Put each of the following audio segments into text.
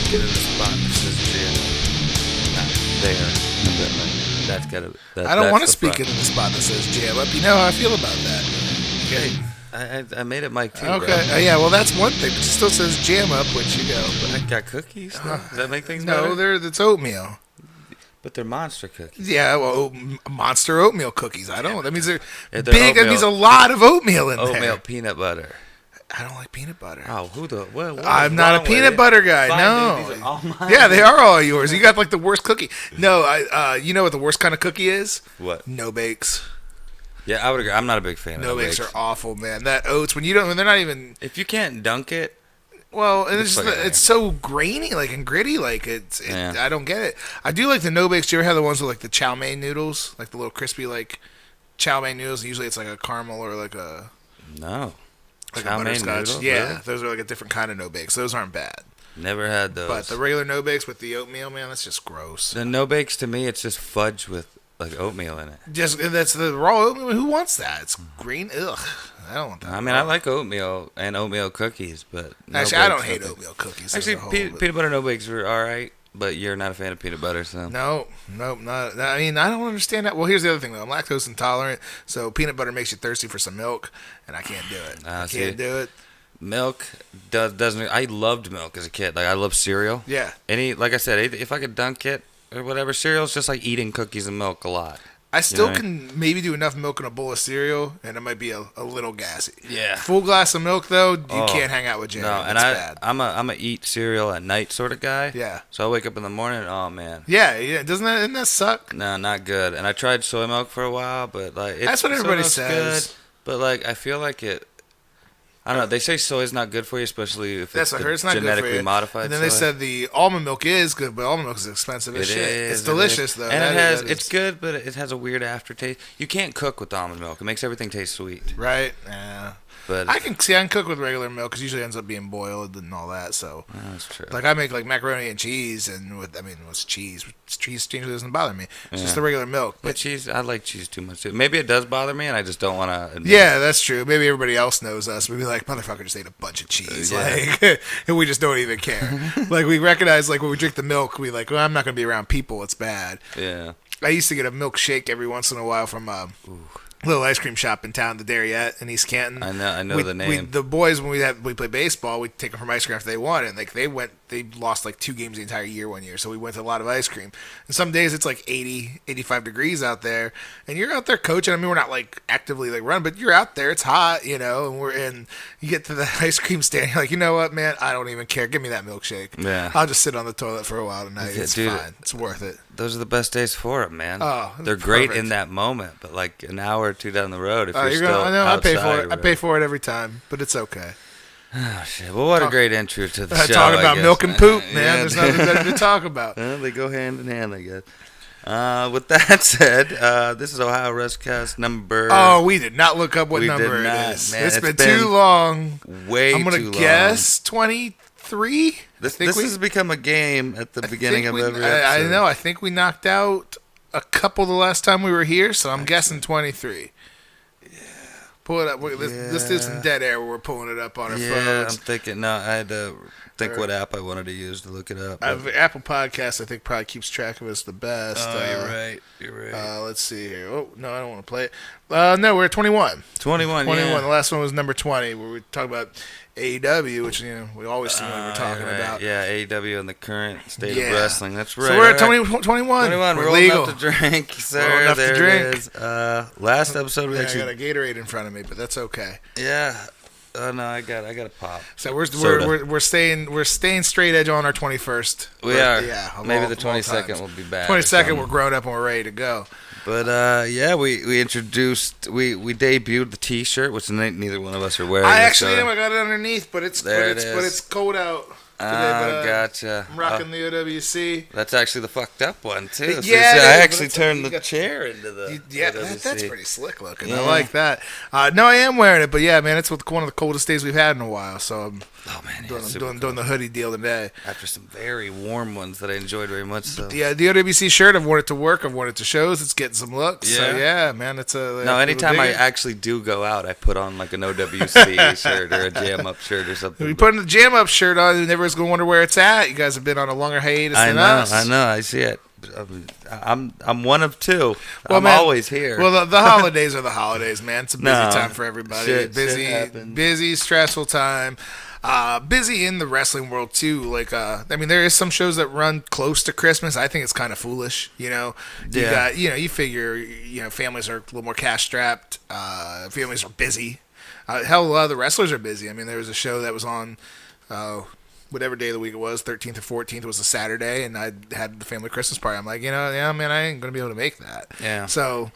speaking in the spot that says jam. Not there. That's gotta. I don't want to speak into the spot that says jam up. You know how I feel about that. Okay. I made it Mike too. Okay. Yeah. Well, that's one thing, but it still says jam up, which you go. But I got cookies. Does that make things better? No, it's oatmeal. But they're monster cookies. Yeah, well, monster oatmeal cookies. I don't. That means they're big. Oatmeal, that means a lot of oatmeal in there. Oatmeal peanut butter. I don't like peanut butter. Oh, who the? What I'm not a peanut butter guy. Fine, no. Dude, these are all mine. Yeah, they are all yours. You got like the worst cookie. No, you know what the worst kind of cookie is? What? No bakes. Yeah, I would agree. I'm not a big fan of no bakes. Are awful, man. That oats when they're not even. If you can't dunk it. Well, and it's so grainy, like and gritty, like yeah. I don't get it. I do like the no bakes. Do you ever have the ones with like the chow mein noodles, like the little crispy like chow mein noodles? Usually it's like a caramel or like a like chow a butterscotch. Noodle? Yeah, really? Those are like a different kind of no bakes. Those aren't bad. Never had those. But the regular no bakes with the oatmeal, man, that's just gross. The no bakes to me, it's just fudge with like oatmeal in it. That's the raw oatmeal. Who wants that? It's green. Ugh. I don't want that. I mean, I like oatmeal and oatmeal cookies, but actually, I don't hate oatmeal cookies. Actually, peanut butter no bakes are all right, but you're not a fan of peanut butter, so no, not. I mean, I don't understand that. Well, here's the other thing though. I'm lactose intolerant, so peanut butter makes you thirsty for some milk, and I can't do it. I can't do it. Milk doesn't. I loved milk as a kid. Like I love cereal. Yeah. Like I said, if I could dunk it or whatever, cereal's just like eating cookies and milk a lot. I still can maybe do enough milk in a bowl of cereal, and it might be a little gassy. Yeah. Full glass of milk, though, you can't hang out with Jerrod. No, and I'm a eat cereal at night sort of guy. Yeah. So I wake up in the morning, oh, man. Yeah. Doesn't that suck? No, not good. And I tried soy milk for a while, but, like, that's what everybody says. Good, but, like, I feel like I don't know. They say soy is not good for you, especially if it's genetically modified. And then they said the almond milk is good, but almond milk is expensive as shit. It's delicious though, and it's good, but it has a weird aftertaste. You can't cook with almond milk; it makes everything taste sweet. Right? Yeah. But I can cook with regular milk because usually it ends up being boiled and all that. So that's true. Like I make like macaroni and cheese, and what's cheese? Cheese doesn't bother me. It's just the regular milk. But cheese, I like cheese too much too. Maybe it does bother me, and I just don't want to admit Yeah, that's true. Maybe everybody else knows us. We'd be like, motherfucker, just ate a bunch of cheese, like, and we just don't even care. Like we recognize, like when we drink the milk, we like, well, I'm not gonna be around people. It's bad. Yeah. I used to get a milkshake every once in a while from little ice cream shop in town, the Dairyette in East Canton. I know the name. The boys, when we play baseball, we'd take them from ice cream after they won, and like they lost like 2 games the entire year one year, so we went to a lot of ice cream. And some days it's like 80, 85 degrees out there, and you're out there coaching. I mean, we're not like actively like running, but you're out there. It's hot, and you get to the ice cream stand, you're like, you know what, man, I don't even care. Give me that milkshake. Yeah. I'll just sit on the toilet for a while tonight. It's fine. It's worth it. Those are the best days for it, man. Oh, they're great in that moment, but like an hour or two down the road, if you're still I know, outside, I pay for it. I pay for it every time, but it's okay. Oh shit! Well, what a great intro to the show. Talking about milk and poop, man. Yeah. There's nothing better to talk about. Well, they go hand in hand, I guess. With that said, this is Ohio Wrestlecast number. Oh, we did not look up what number it is. Man, it's been too long. I'm gonna guess 23. This has become a game at the beginning of every episode. I know. I think we knocked out a couple the last time we were here, so I'm guessing 23. Pull it up. Let's do some dead air where we're pulling it up on our phones. Yeah, I'm thinking. No, I had to think what app I wanted to use to look it up. Apple Podcasts, I think, probably keeps track of us the best. Oh, you're right. Let's see here. Oh, no, I don't want to play it. No, we're at 21. 21, yeah. The last one was number 20, where we talk about AEW, which, we always seem like we're talking about. Yeah, AEW and the the state of wrestling. That's right. So we're at 21. 21. We're legal. Enough to drink, sir. Enough to drink. It is. Last episode, I got a Gatorade in front of me, but that's okay. Yeah. Oh no, I got a pop. So we're staying straight edge on our 21st. We are. Yeah. Maybe the 22nd will be back. 22nd, we're grown up and we're ready to go. But we introduced we debuted the T-shirt, which neither one of us are wearing. I actually am. I got it underneath, but it's cold out. Gotcha. I'm rocking the OWC. That's actually the fucked up one too. Yeah, I actually turned the chair into the. Yeah, that's pretty slick looking. Yeah. I like that. No, I am wearing it, but yeah, man, it's one of the coldest days we've had in a while. So I'm doing the hoodie deal today. After some very warm ones that I enjoyed very much. So. Yeah, the OWC shirt. I've worn it to work. I've worn it to shows. It's getting some looks. Yeah, so yeah, man, it's a. No, anytime I actually do go out, I put on like an OWC shirt or a Jam Up shirt or something. We put the Jam Up shirt on, and everyone's everybody's going to wonder where it's at. You guys have been on a longer hiatus than us. I know. I see it. I'm one of two. Well, I'm always here. Well, the holidays are the holidays, man. It's a busy time for everybody. Busy, stressful time. Busy in the wrestling world too. Like, I mean, there is some shows that run close to Christmas. I think it's kind of foolish. You figure, families are a little more cash strapped. Families are busy. Hell, a lot of the wrestlers are busy. I mean, there was a show that was on, whatever day of the week it was, 13th or 14th was a Saturday, and I had the family Christmas party. I'm like, man, I ain't going to be able to make that. Yeah. So,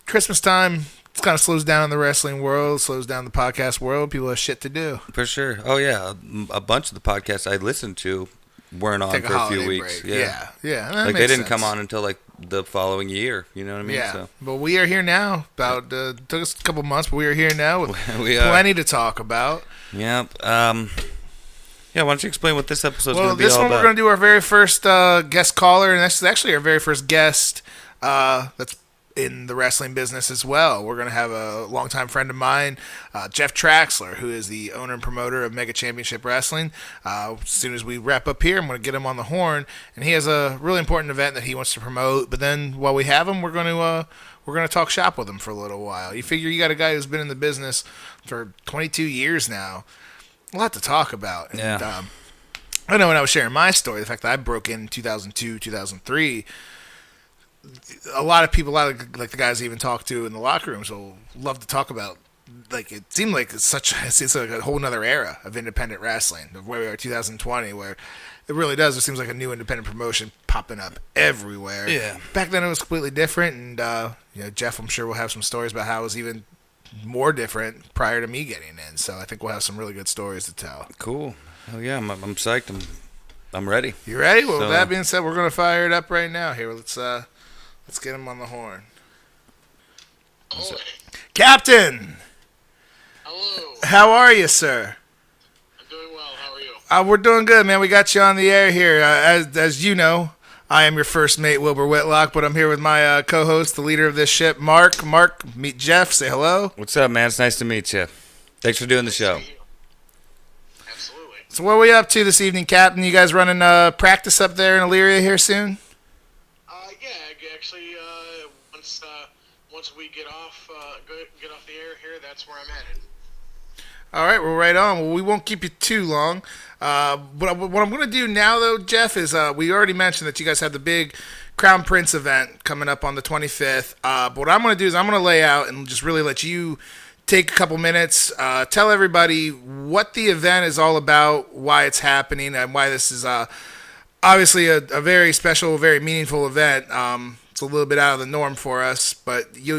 Christmas time, it kind of slows down in the wrestling world, slows down the podcast world. People have shit to do. For sure. Oh, yeah. A bunch of the podcasts I listened to weren't on for a few weeks. Break. Yeah. Like, they didn't come on until, like, the following year. You know what I mean? Yeah. So. But we are here now. Took us a couple months, but we are here now with plenty to talk about. Yep. Yeah, why don't you explain what this episode is going to be all about? Well, this one we're going to do our very first guest caller, and this is actually our very first guest that's in the wrestling business as well. We're going to have a longtime friend of mine, Jeff Traxler, who is the owner and promoter of Mega Championship Wrestling. As soon as we wrap up here, I'm going to get him on the horn, and he has a really important event that he wants to promote. But then while we have him, we're going to talk shop with him for a little while. You figure you got a guy who's been in the business for 22 years now. A lot to talk about. And, yeah. I know when I was sharing my story, the fact that I broke in 2002, 2003, a lot of people, like the guys I even talked to in the locker rooms, will love to talk about. Like, it seemed like it's like a whole nother era of independent wrestling, of where we are 2020, where it really does. It seems like a new independent promotion popping up everywhere. Yeah. Back then it was completely different, and Jeff, I'm sure, will have some stories about how it was even more different prior to me getting in. So I think we'll have some really good stories to tell. Cool. Hell yeah, I'm psyched. I'm ready. You ready? Well, with that being said, we're gonna fire it up right now. Here, let's get him on the horn. Oh. Captain. Hello. How are you, sir? I'm doing well. How are you? We're doing good, man. We got you on the air here. As you know, I am your first mate, Wilbur Whitlock, but I'm here with my co-host, the leader of this ship, Mark. Mark, meet Jeff. Say hello. What's up, man? It's nice to meet you. Thanks for doing the show. Absolutely. So what are we up to this evening, Captain? You guys running practice up there in Elyria here soon? Yeah, actually, once we get off the air here, that's where I'm headed. All right, well, right on. Well, we won't keep you too long. What I'm going to do now, though, Jeff, is we already mentioned that you guys have the big Crown Prince event coming up on the 25th. But what I'm going to do is I'm going to lay out and just really let you take a couple minutes, tell everybody what the event is all about, why it's happening, and why this is obviously a very special, very meaningful event. It's a little bit out of the norm for us, but you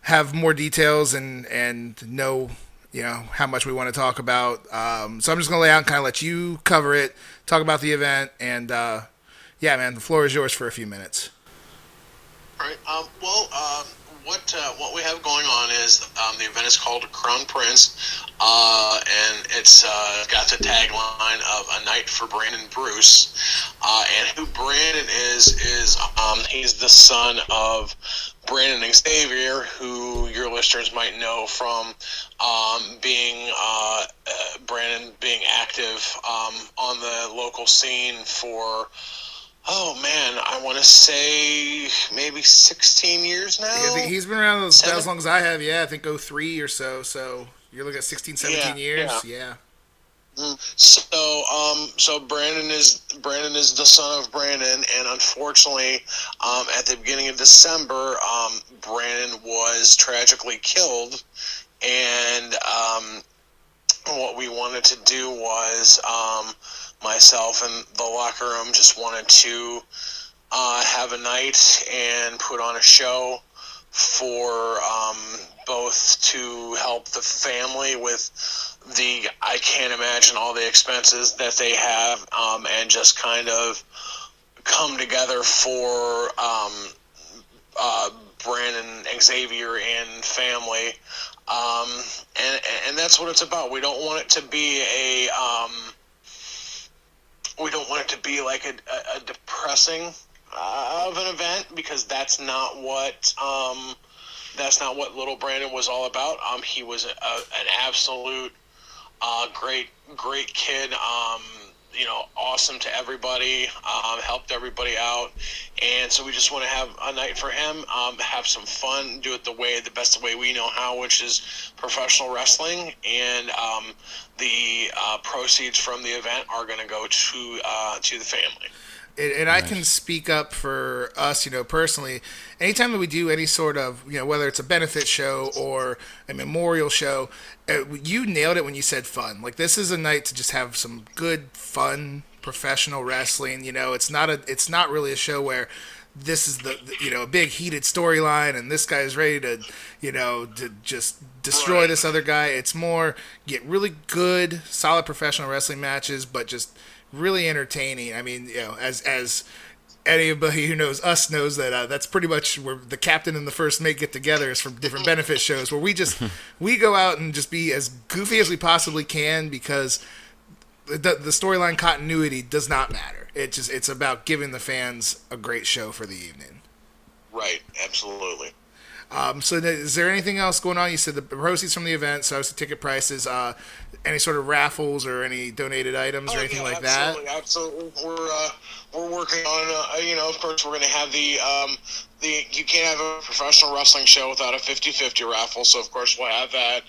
have more details and know how much we want to talk about. So I'm just gonna lay out and kind of let you cover it, talk about the event, and yeah, man, the floor is yours for a few minutes. All right. What we have going on is the event is called Crown Prince, and it's got the tagline of "A Night for Brandon Bruce." And who Brandon is he's the son of Brandon Xavier, who your listeners might know from Brandon being active on the local scene for. Oh, man, I want to say maybe 16 years now? Yeah, he's been around about as long as I have, I think 03 or so. So you're looking at 16, 17 years? Yeah. So Brandon is the son of Brandon, and unfortunately, at the beginning of December, Brandon was tragically killed, and what we wanted to do was myself and the locker room just wanted to have a night and put on a show for both to help the family with I can't imagine all the expenses that they have, and just kind of come together for Brandon Xavier and family, and that's what it's about. We don't want it to be like a depressing of an event, because that's not what Little Brandon was all about. He was an absolute Great kid. Awesome to everybody. Helped everybody out, and so we just want to have a night for him. Have some fun, do it the best way we know how, which is professional wrestling, and the proceeds from the event are going to go to the family. And I can speak up for us, personally. Anytime that we do any sort of, whether it's a benefit show or a memorial show, you nailed it when you said fun. Like, this is a night to just have some good, fun, professional wrestling. It's not really a show where this is the a big heated storyline and this guy's ready to, to just destroy this other guy. It's more get really good, solid professional wrestling matches, but just really entertaining. I mean, as anybody who knows us knows that that's pretty much where the captain and the first mate get together is from different benefit shows where we go out and just be as goofy as we possibly can because the storyline continuity does not matter. It's about giving the fans a great show for the evening. Right, absolutely. So is there anything else going on? You said the proceeds from the event, so obviously ticket prices, any sort of raffles or any donated items or anything like that? Absolutely. We're working on, of course, we're going to have you can't have a professional wrestling show without a 50-50 raffle, so of course we'll have that.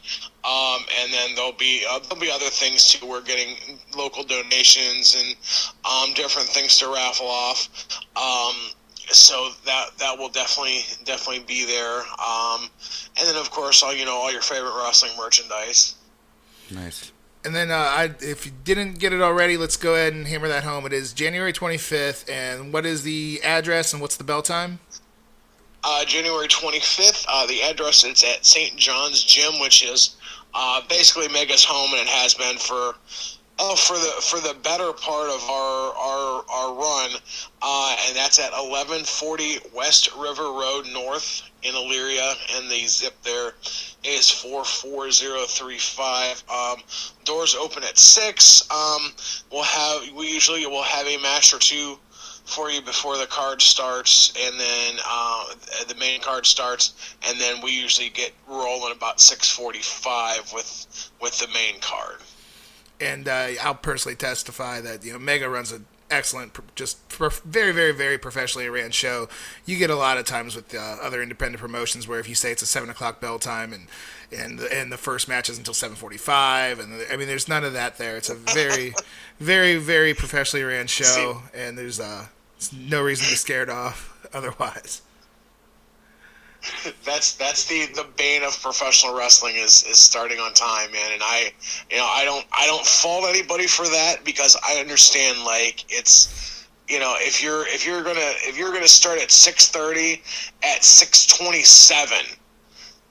And then there'll be other things too. We're getting local donations and different things to raffle off. So that will definitely be there. And then of course all your favorite wrestling merchandise. Nice. And then if you didn't get it already, let's go ahead and hammer that home. It is January 25th, and what is the address and what's the bell time? January 25th. The address is at St. John's Gym, which is basically Mega's home, and it has been for the better part of our run, and that's at 1140 West River Road North in Elyria, and the zip there is 44035. Doors open at 6. We usually will have a match or two for you before the card starts, and then the main card starts, and then we usually get rolling about 6:45 with the main card. And I'll personally testify that Mega runs an excellent, just very, very, very professionally ran show. You get a lot of times with other independent promotions where if you say it's a 7:00 bell time and the first match is until 7:45, and there's none of that there. It's a very, very, very professionally ran show, and there's no reason to be scared off otherwise. That's the bane of professional wrestling is starting on time, man. And I don't fault anybody for that because I understand it's if you're gonna start at 6:30 at 6:27,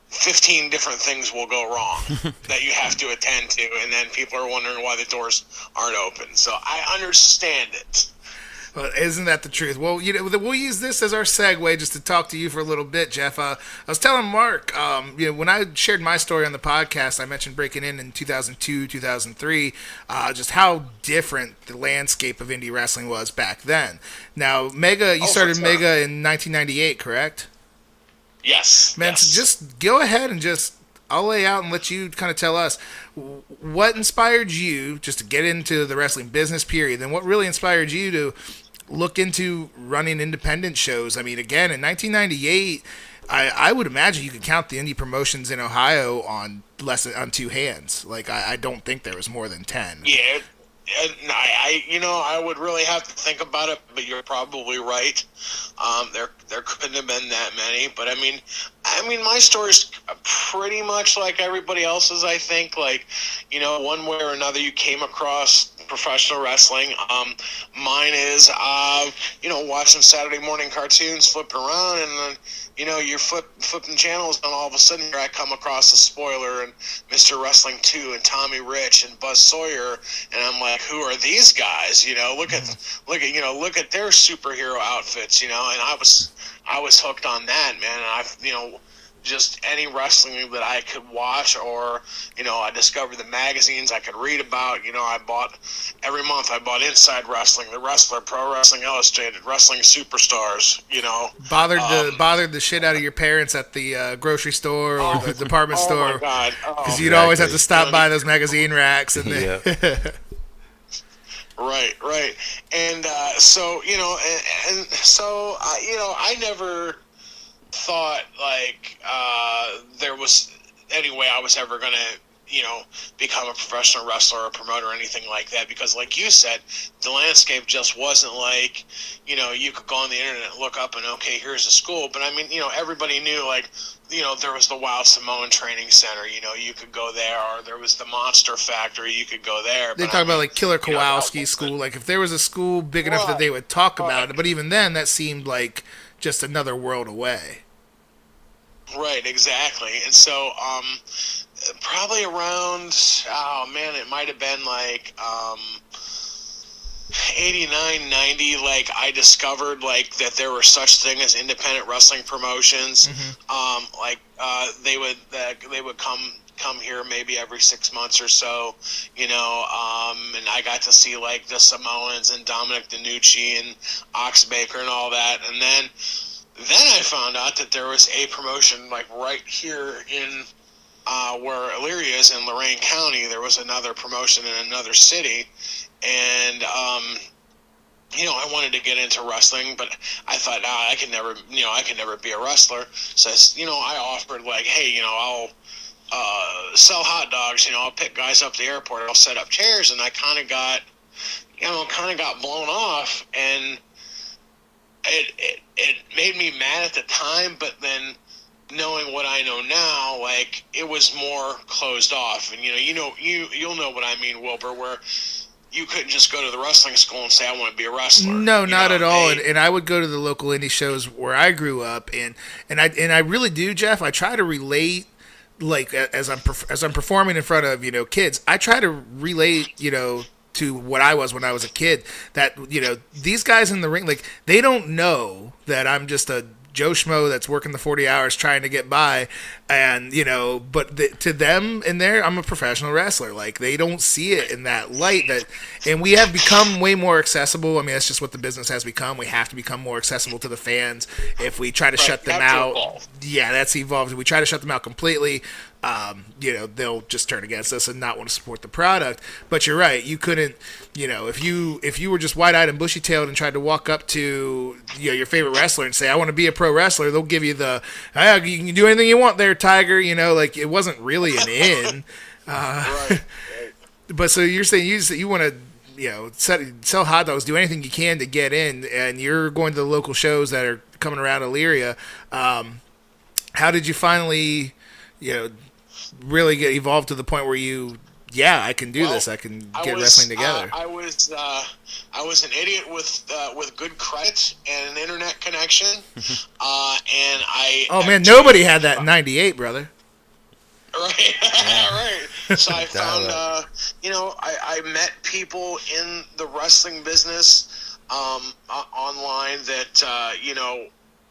15 different things will go wrong that you have to attend to, and then people are wondering why the doors aren't open. So I understand it. Well, isn't that the truth? Well, we'll use this as our segue just to talk to you for a little bit, Jeff. I was telling Mark, when I shared my story on the podcast, I mentioned breaking in 2002, 2003, just how different the landscape of indie wrestling was back then. Now, you started Mega in 1998, correct? Yes. Man, yes. So just go ahead and I'll lay out and let you kind of tell us what inspired you just to get into the wrestling business, period, and what really inspired you to look into running independent shows. I mean, again, in 1998, I would imagine you could count the indie promotions in Ohio on two hands. Like, I don't think there was more than 10. Yeah, I would really have to think about it, but you're probably right. There couldn't have been that many, but I mean, my story's pretty much like everybody else's. I think, one way or another, you came across professional wrestling. Mine is, watching Saturday morning cartoons, flipping around, and then, you're flipping channels, and all of a sudden here I come across a spoiler and Mr. Wrestling 2 and Tommy Rich and Buzz Sawyer, and I'm like, who are these guys? Look at their superhero outfits, and I was hooked on that, man. And just any wrestling that I could watch, or I discovered the magazines I could read about. Every month I bought Inside Wrestling, The Wrestler, Pro Wrestling Illustrated, Wrestling Superstars. Bothered the shit out of your parents at the grocery store or the department store. Oh my God! Because you'd always have to stop by those magazine racks and Right. And so I never thought there was any way I was ever gonna become a professional wrestler or promoter or anything like that, because like you said, the landscape just wasn't like you could go on the internet and look up and okay, here's a school. But I mean, everybody knew there was the Wild Samoan Training Center, you could go there, or there was the Monster Factory, you could go there. They talk about like Killer Kowalski's school, like if there was a school big enough that they would talk about it, but even then that seemed like just another world away. Right, exactly. And so probably around, it might have been like 89, 90, I discovered that there were such thing as independent wrestling promotions. They would come here maybe every 6 months or so, and I got to see the Samoans and Dominic DeNucci and Ox Baker and all that. And then I found out that there was a promotion right here in where Elyria is in Lorain County. There was another promotion in another city, and I wanted to get into wrestling, but I thought, I can never be a wrestler. So I offered hey, I'll sell hot dogs. I'll pick guys up at the airport. I'll set up chairs, and I kind of got blown off, and it made me mad at the time, but then knowing what I know now, it was more closed off. And you'll know what I mean, Wilbur, where you couldn't just go to the wrestling school and say, I want to be a wrestler. No, not at all. And I would go to the local indie shows where I grew up, and I really do, Jeff. I try to relate, as I'm performing in front of kids. I try to relate, to what I was when I was a kid. That these guys in the ring, they don't know that I'm just a Joe Schmo that's working the 40 hours trying to get by, and but to them in there, I'm a professional wrestler. They don't see it in that light. And we have become way more accessible. I mean, that's just what the business has become. We have to become more accessible to the fans. If we try to shut them out, that's evolved. If we try to shut them out completely, they'll just turn against us and not want to support the product. But you're right. You couldn't, if you were just wide-eyed and bushy-tailed and tried to walk up to your favorite wrestler and say, I want to be a pro wrestler, they'll give you the, you can do anything you want there, Tiger. It wasn't really an in. Right. But so you're saying you want to, sell hot dogs, do anything you can to get in, and you're going to the local shows that are coming around Elyria. How did you finally, really get evolved to the point where I can do this. I can get wrestling together. I was an idiot with good credit and an internet connection, and I. Oh man, nobody had that in '98, brother. Right, right. So I found, I met people in the wrestling business online that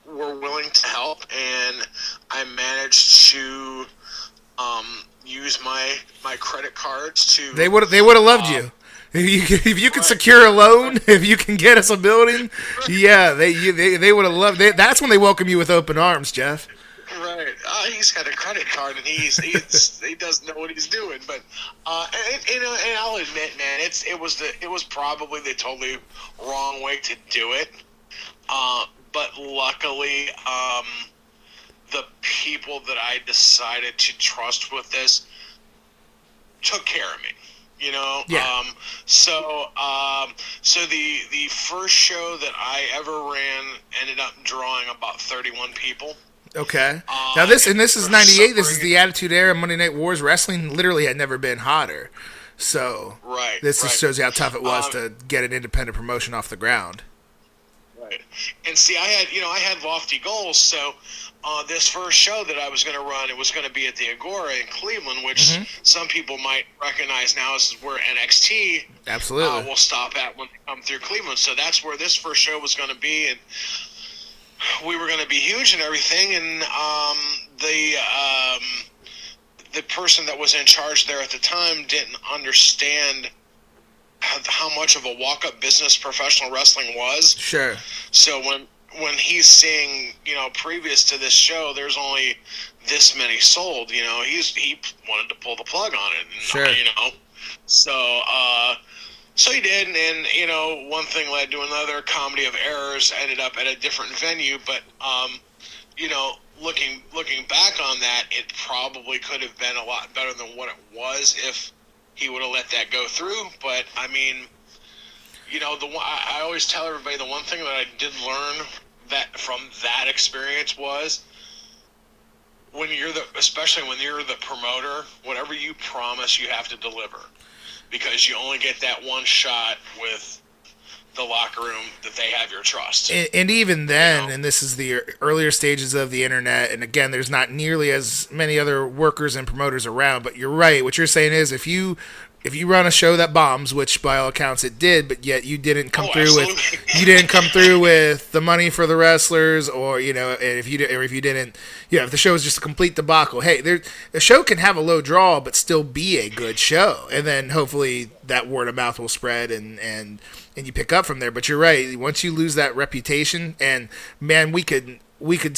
were willing to help, and I managed to use my credit cards to. They would have loved you. If you can secure a loan, if you can get us a building, they would have loved. That's when they welcome you with open arms, Jeff. Right. He's got a credit card, and he doesn't know what he's doing. But and I'll admit, man, it was probably the totally wrong way to do it. But luckily, the people that I decided to trust with this took care of me. Yeah. So the first show that I ever ran ended up drawing about 31 people. Okay. Now this is '98. This is the Attitude Era. Monday Night Wars wrestling literally had never been hotter. So this just shows you how tough it was to get an independent promotion off the ground. Right. And see, I had lofty goals. So this first show that I was going to run, it was going to be at the Agora in Cleveland, which some people might recognize now as where NXT absolutely will stop at when they come through Cleveland. So that's where this first show was going to be, and we were going to be huge and everything, and the person that was in charge there at the time didn't understand how much of a walk-up business professional wrestling was. Sure. So when he's seeing, previous to this show, there's only this many sold, he wanted to pull the plug on it. And, sure. So he did, and one thing led to another. Comedy of errors, ended up at a different venue, but looking back on that, it probably could have been a lot better than what it was if he would have let that go through. But I mean, I always tell everybody the one thing that I did learn that from that experience was especially when you're the promoter, whatever you promise, you have to deliver, because you only get that one shot with the locker room that they have your trust. And even then, and this is the earlier stages of the internet, and again, there's not nearly as many other workers and promoters around, but you're right. What you're saying is if you run a show that bombs, which by all accounts it did, but yet you didn't come through with the money for the wrestlers, or and if you didn't, if the show is just a complete debacle, hey, the show can have a low draw but still be a good show, and then hopefully that word of mouth will spread and you pick up from there. But you're right, once you lose that reputation, and man, we could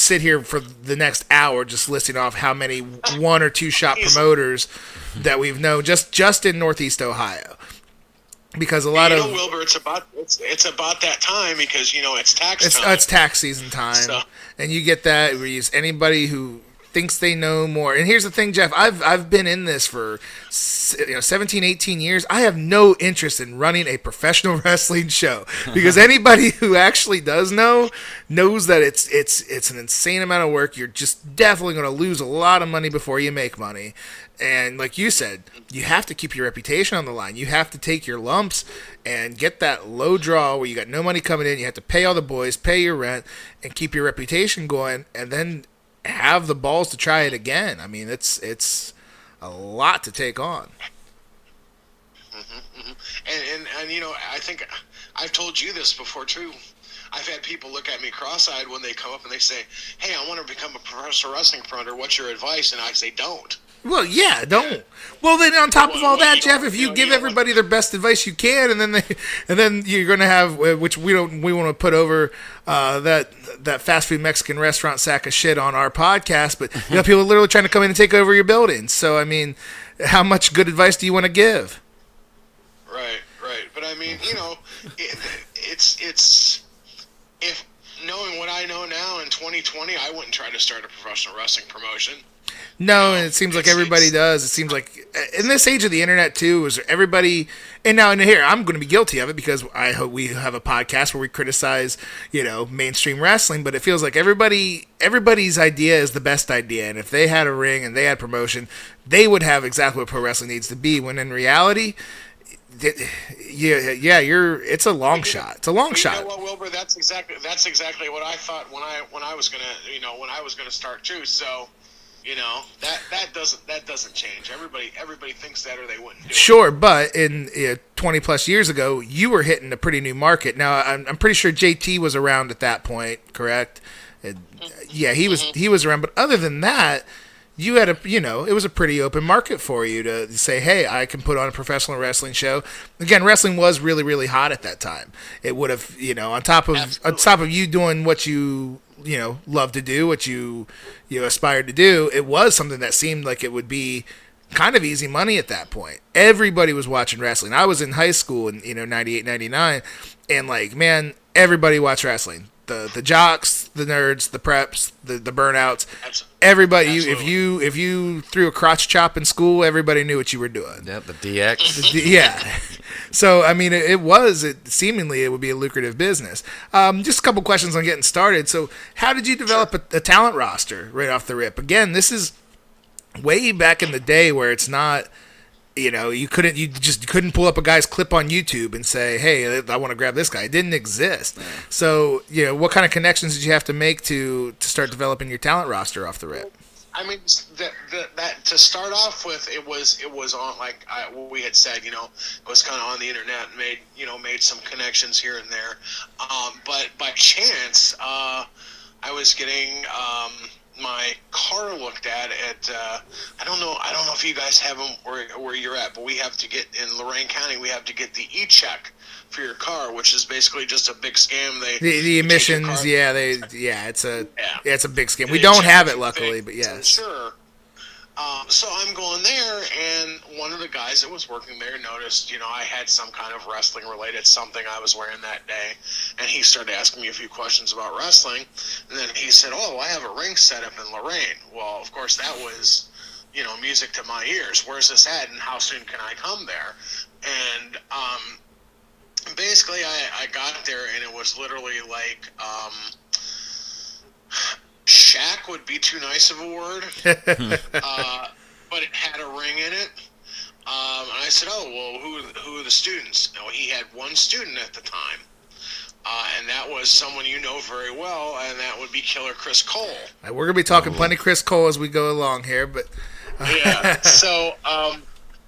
sit here for the next hour just listing off how many one or two shot promoters that we've known just in Northeast Ohio, because a lot of Wilbur, it's about that time, because it's tax time. It's tax season time, and you get that where anybody who thinks they know more. And here's the thing, Jeff, I've been in this for 17, 18 years. I have no interest in running a professional wrestling show, because anybody who actually does knows that it's an insane amount of work. You're just definitely going to lose a lot of money before you make money. And like you said, you have to keep your reputation on the line. You have to take your lumps and get that low draw where you got no money coming in. You have to pay all the boys, pay your rent, and keep your reputation going, and then have the balls to try it again. I mean, it's a lot to take on. Mm-hmm, mm-hmm. And I think I've told you this before too. I've had people look at me cross-eyed when they come up and they say, "Hey, I want to become a professional wrestling promoter. What's your advice?" And I say, "Don't." Well, yeah, don't. Well, then on top of all that, Jeff, if you give everybody their best advice you can, and then you're going to have, which we want to put over that fast food Mexican restaurant sack of shit on our podcast, but people are literally trying to come in and take over your building. So I mean, how much good advice do you want to give? Right. But I mean, it's if knowing what I know now in 2020, I wouldn't try to start a professional wrestling promotion. No, and it seems like everybody does. It seems like in this age of the internet too, is everybody. And now, here I'm going to be guilty of it, because I hope we have a podcast where we criticize, mainstream wrestling. But it feels like everybody's idea is the best idea, and if they had a ring and they had promotion, they would have exactly what pro wrestling needs to be. When in reality, it's a long shot. It's a long shot. You know what, Wilbur? That's exactly what I thought when I was gonna start too. So. That doesn't change. Everybody thinks that, or they wouldn't do it. Sure, but in 20 plus years ago, you were hitting a pretty new market. Now, I'm pretty sure JT was around at that point, correct? Yeah, he was around. But other than that, you had it was a pretty open market for you to say, hey, I can put on a professional wrestling show. Again, wrestling was really, really hot at that time. It would have, on top of you doing what you love to do, what you aspired to do, it was something that seemed like it would be kind of easy money at that point. Everybody was watching wrestling. I was in high school in 98, 99, and man, everybody watched wrestling. The jocks, the nerds, the preps, the burnouts, everybody. Absolutely. If you threw a crotch chop in school, everybody knew what you were doing. Yep, the DX. Yeah. So I mean, seemingly it would be a lucrative business. Just a couple questions on getting started. So, how did you develop a talent roster right off the rip? Again, this is way back in the day where it's not. You couldn't pull up a guy's clip on YouTube and say, hey, I want to grab this guy. It didn't exist. Yeah. So, what kind of connections did you have to make to start developing your talent roster off the rip? I mean, that to start off with, it was on, like we had said, it was kind of on the internet and made some connections here and there. But by chance, I was getting my car looked at I don't know if you guys have them where you're at, but we have to get in Lorain County. We have to get the e-check for your car, which is basically just a big scam. The emissions, it's a big scam. We don't have it, luckily, but yes. Sure. So I'm going there, and one of the guys that was working there noticed, I had some kind of wrestling-related something I was wearing that day, and he started asking me a few questions about wrestling, and then he said, "Oh, I have a ring set up in Lorain." Well, of course, that was, music to my ears. Where's this at, and how soon can I come there? And basically, I got there, and it was literally like... shack would be too nice of a word, but it had a ring in it. And I said, "Oh, well, who are the students?" No, he had one student at the time, and that was someone you know very well, and that would be Killer Chris Cole. We're gonna be talking plenty Chris Cole as we go along here, but yeah. So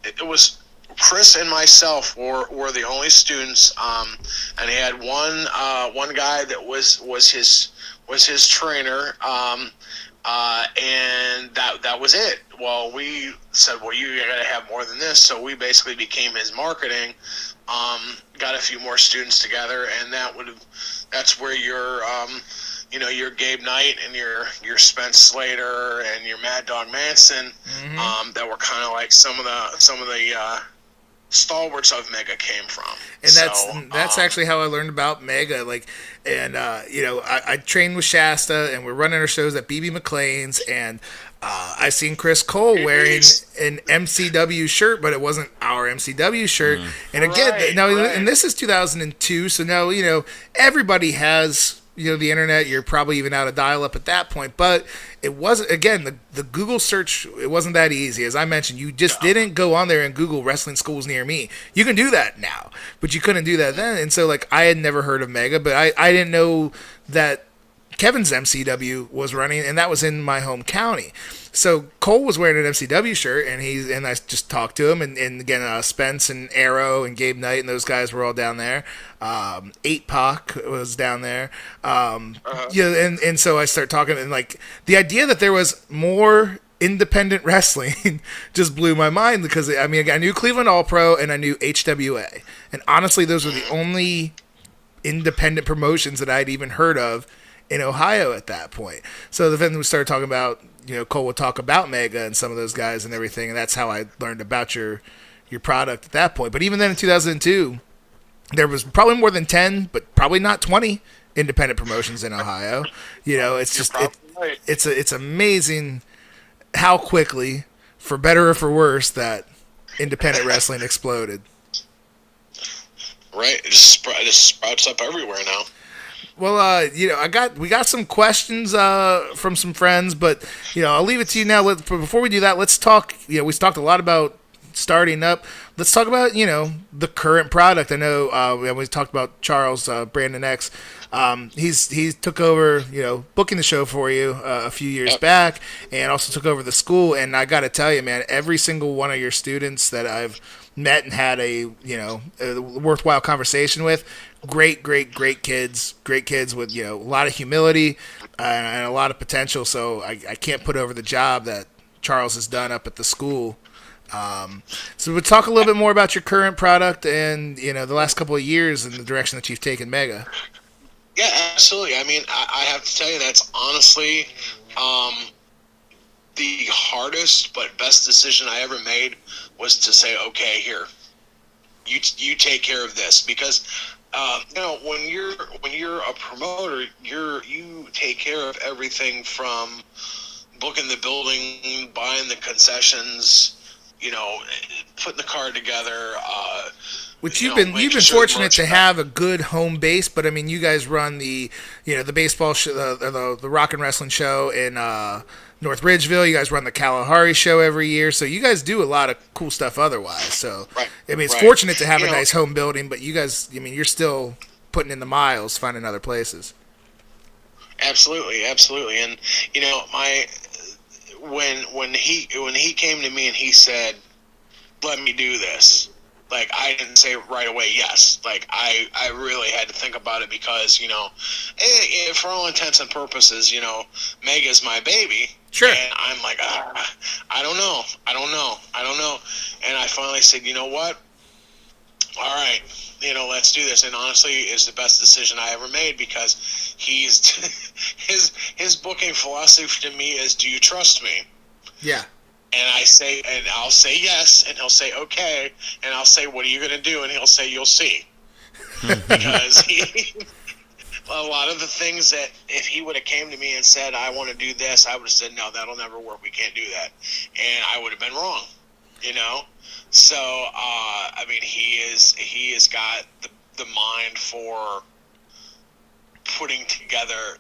it was Chris and myself were the only students, and he had one guy that was his trainer, and that was it. Well, we said, well, you got to have more than this, so we basically became his marketing. Got a few more students together, and that's where your your Gabe Knight and your Spence Slater and your Mad Dog Manson, that were kind of like some of the stalwarts of Mega came from. And that's actually how I learned about Mega. I trained with Shasta, and we're running our shows at BB McLean's, and I seen Chris Cole wearing an MCW shirt, but it wasn't our MCW shirt. And again, and this is 2002, so now everybody has the internet. You're probably even out of dial-up at that point, but it wasn't, again, the Google search, it wasn't that easy. As I mentioned, you just didn't go on there and Google wrestling schools near me. You can do that now, but you couldn't do that then. And so, I had never heard of Mega, but I didn't know that Kevin's MCW was running, and that was in my home county. So Cole was wearing an MCW shirt, and I just talked to him, and again, Spence and Arrow and Gabe Knight and those guys were all down there. 8-Pac was down there. And so I start talking, and the idea that there was more independent wrestling just blew my mind, because I knew Cleveland All Pro and I knew HWA, and honestly, those were the only independent promotions that I'd even heard of in Ohio at that point. So then we started talking about, Cole would talk about Mega and some of those guys and everything, and that's how I learned about your product at that point. But even then in 2002, there was probably more than 10, but probably not 20 independent promotions in Ohio. It's just it's amazing how quickly, for better or for worse, that independent wrestling exploded. Right, it just sprouts up everywhere now. Well, we got some questions from some friends, but I'll leave it to you now. Before we do that, let's talk. We talked a lot about starting up. Let's talk about the current product. I know we talked about Charles Brandon X. He took over booking the show for you a few years back, and also took over the school. And I got to tell you, man, every single one of your students that I've met and had a worthwhile conversation with, great kids with a lot of humility and a lot of potential. So I can't put over the job that Charles has done up at the school. So we'll talk a little bit more about your current product and the last couple of years and the direction that you've taken Mega. Yeah, absolutely. I have to tell you, that's honestly the hardest but best decision I ever made, was to say, okay, here, you take care of this, because when you're a promoter, you take care of everything from booking the building, buying the concessions, putting the card together. Which you've been fortunate to have a good home base, but you guys run the the baseball the Rock and Wrestling show in North Ridgeville. You guys run the Kalahari show every year, so you guys do a lot of cool stuff otherwise. So it's fortunate to have a nice home building, but you guys, you're still putting in the miles, finding other places. Absolutely, and when he came to me and he said, "Let me do this," Like, I didn't say right away yes. Like, I really had to think about it because, for all intents and purposes, Mega's my baby. Sure. And I'm like, I don't know. And I finally said, you know what? All right, let's do this. And honestly, it's the best decision I ever made because his booking philosophy to me is, do you trust me? Yeah. And I'll say yes, and he'll say okay, and I'll say, what are you going to do? And he'll say, you'll see. Because a lot of the things that if he would have came to me and said, I want to do this, I would have said, no, that'll never work. We can't do that. And I would have been wrong, So, he has got the mind for putting together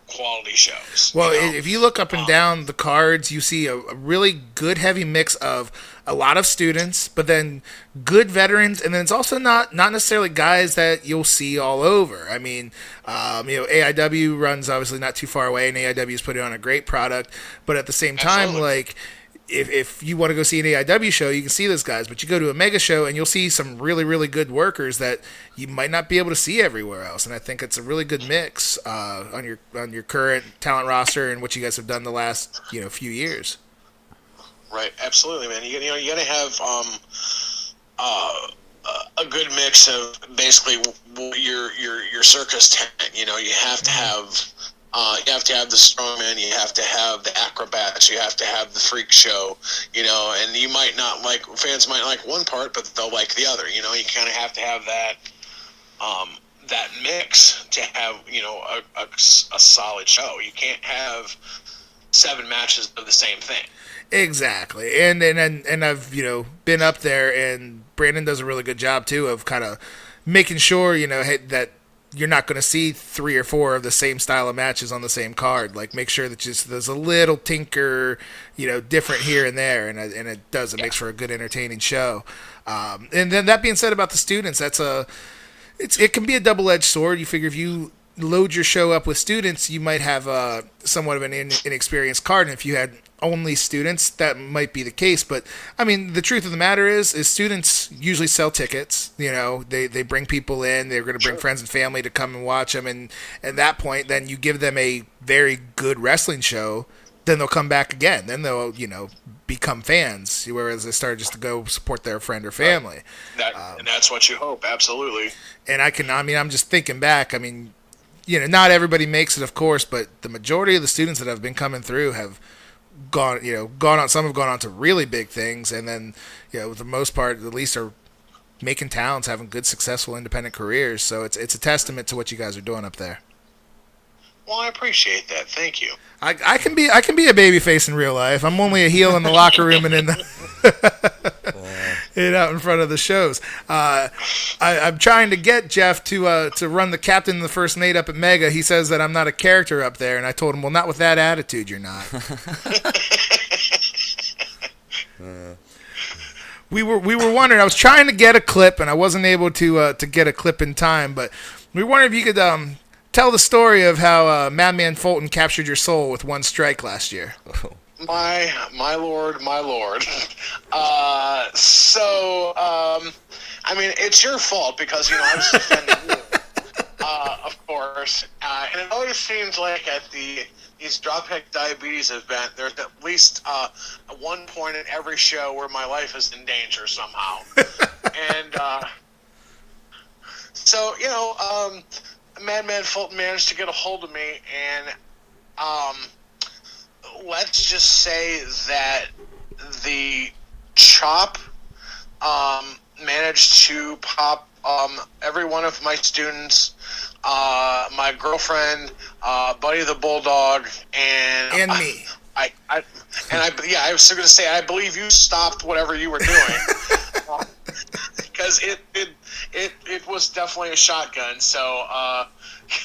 quality shows. Well, if you look up and down the cards, you see a really good heavy mix of a lot of students, but then good veterans, and then it's also not necessarily guys that you'll see all over. I mean, AIW runs obviously not too far away, and AIW is putting on a great product, but at the same time, Absolutely. like, if you want to go see an AIW show, you can see those guys, but you go to a mega show and you'll see some really, really good workers that you might not be able to see everywhere else. And I think it's a really good mix on your current talent roster and what you guys have done the last few years. Right, absolutely, man. You got to have a good mix of basically your circus tent. You have to have. You have to have the strongman, you have to have the acrobats, you have to have the freak show, and you might not like, fans might like one part, but they'll like the other, you kind of have to have that mix to have, a solid show. You can't have 7 matches of the same thing. Exactly. And I've, been up there, and Brandon does a really good job too of kind of making sure, that you're not going to see 3 or 4 of the same style of matches on the same card. Like, make sure that there's a little tinker, different here and there, and it does. It makes for a good, entertaining show. And then that being said about the students, it can be a double-edged sword. You figure if you load your show up with students, you might have somewhat of an inexperienced card, and if you had only students, that might be the case. But I mean, the truth of the matter is students usually sell tickets. They bring people in. They're going to bring friends and family to come and watch them, and at that point, then you give them a very good wrestling show. Then they'll come back again. Then they'll become fans. Whereas they start just to go support their friend or family. And that's what you hope, absolutely. And I'm just thinking back. I mean, not everybody makes it, of course, but the majority of the students that have been coming through have gone on. Some have gone on to really big things, and then for the most part, at least, are making towns, having good, successful, independent careers. So it's a testament to what you guys are doing up there. Well, I appreciate that. Thank you. I can be a babyface in real life. I'm only a heel in the locker room and in the and out in front of the shows. I'm trying to get Jeff to run the captain of the first Nate up at Mega. He says that I'm not a character up there, and I told him, well, not with that attitude, you're not. We were wondering. I was trying to get a clip, and I wasn't able to get a clip in time. But we were wondering if you could tell the story of how Madman Fulton captured your soul with one strike last year. My lord. I mean, it's your fault because, I was defending you, of course. And it always seems like at these Dropkick Diabetes event, there's at least one point in every show where my life is in danger somehow. And so, Madman Fulton managed to get a hold of me, and let's just say that the chop managed to pop every one of my students, my girlfriend, Buddy the Bulldog, and me. I was going to say, I believe you stopped whatever you were doing because it was definitely a shotgun. So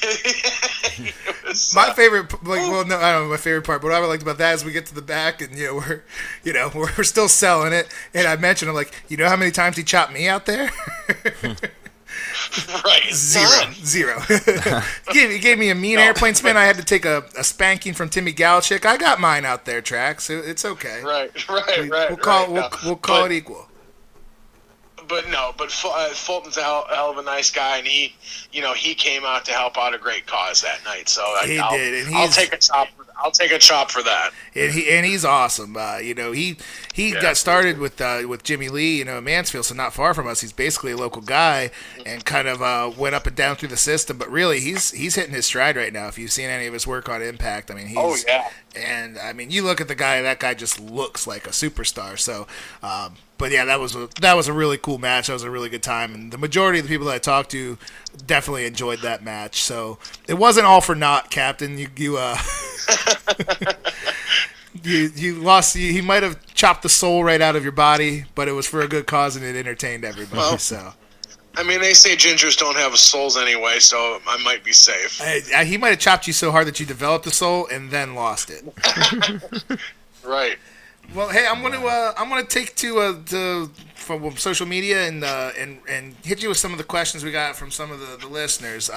it was, my favorite, I don't know my favorite part, but what I liked about that is we get to the back and we're still selling it, and I mentioned, I'm like, how many times he chopped me out there? Right. Zero. He gave me a mean airplane spin. I had to take a spanking from Timmy Galchick. I got mine out there, Trax. It's okay. Right. We'll call it equal. Fulton's a hell of a nice guy, and he came out to help out a great cause that night. So I'll take a chop. I'll take a chop for that. And he's awesome. He got started with Jimmy Lee, in Mansfield, so not far from us. He's basically a local guy, and kind of went up and down through the system. But really, he's hitting his stride right now. If you've seen any of his work on Impact, he's And you look at the guy. That guy just looks like a superstar. So. But yeah, that was a really cool match. That was a really good time, and the majority of the people that I talked to definitely enjoyed that match. So it wasn't all for naught, Captain. You lost. He might have chopped the soul right out of your body, but it was for a good cause, and it entertained everybody. Well, so. They say gingers don't have souls anyway, so I might be safe. He might have chopped you so hard that you developed the soul and then lost it. Right. Well, hey, I'm gonna take to from social media and hit you with some of the questions we got from some of the listeners.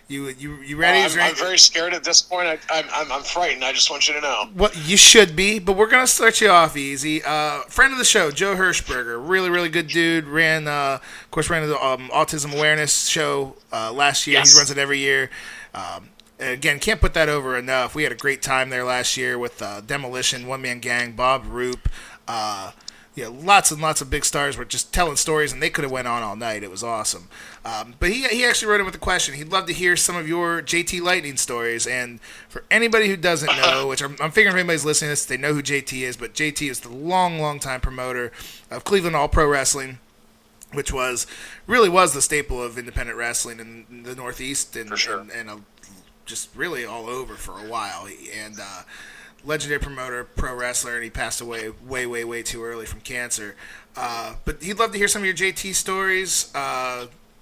You ready? I'm very scared at this point. I'm frightened. I just want you to know. Well, you should be, but we're gonna start you off easy. Friend of the show, Joe Hirschberger, really good dude. Ran the autism awareness show last year. Yes. He runs it every year. Again, can't put that over enough. We had a great time there last year with Demolition, One Man Gang, Bob Roop. Lots and lots of big stars were just telling stories, and they could have went on all night. It was awesome. But he actually wrote in with a question. He'd love to hear some of your JT Lightning stories. And for anybody who doesn't know, which I'm figuring if anybody's listening to this, they know who JT is, but JT is the long time promoter of Cleveland All Pro Wrestling, which really was the staple of independent wrestling in the Northeast and, for sure. and just really all over for a while. And legendary promoter, pro wrestler, and he passed away way too early from cancer. But he'd love to hear some of your JT stories,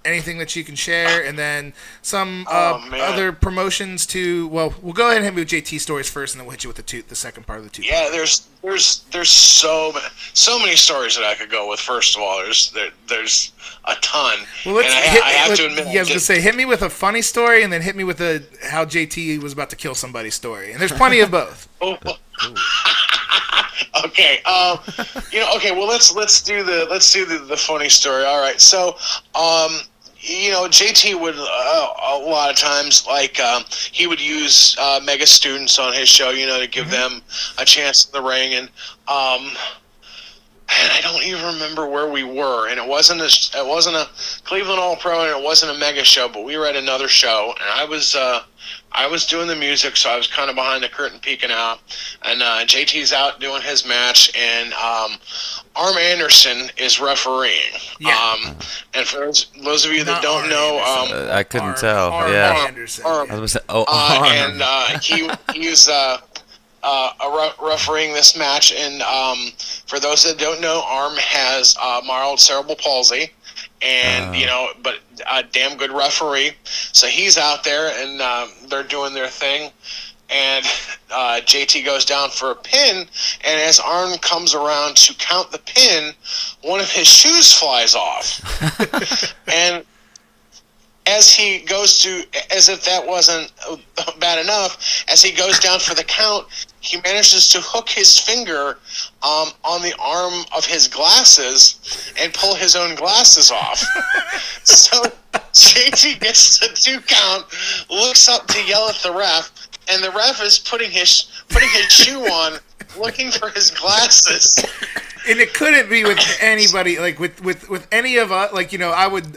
anything that you can share, and then some other promotions too. Well, we'll go ahead and hit me with JT stories first, and then we'll hit you with the second part of the two. Yeah, there's so many stories that I could go with. First of all, there's a ton. Well, I have to admit, I was gonna say, hit me with a funny story, and then hit me with how JT was about to kill somebody's story. And there's plenty of both. Okay. Okay. Well, let's do the funny story. All right. So, JT would a lot of times he would use mega students on his show, to give them a chance in the ring, and I don't even remember where we were, and it wasn't a Cleveland All Pro, and it wasn't a mega show, but we were at another show, and I was doing the music, so I was kind of behind the curtain peeking out, and JT's out doing his match, and Arm Anderson is refereeing. Yeah. And for those of you that don't know, I couldn't tell. Arm Anderson. I was gonna say, Arm. And he was refereeing this match, and for those that don't know, Arm has mild cerebral palsy, and but a damn good referee. So he's out there, and they're doing their thing, and JT goes down for a pin, and as Arm comes around to count the pin, one of his shoes flies off, and as he goes to, as if that wasn't bad enough, as he goes down for the count, he manages to hook his finger on the arm of his glasses and pull his own glasses off. So JT gets the 2 count, looks up to yell at the ref, and the ref is putting his shoe on, looking for his glasses. And it couldn't be with anybody, like with any of us. Like,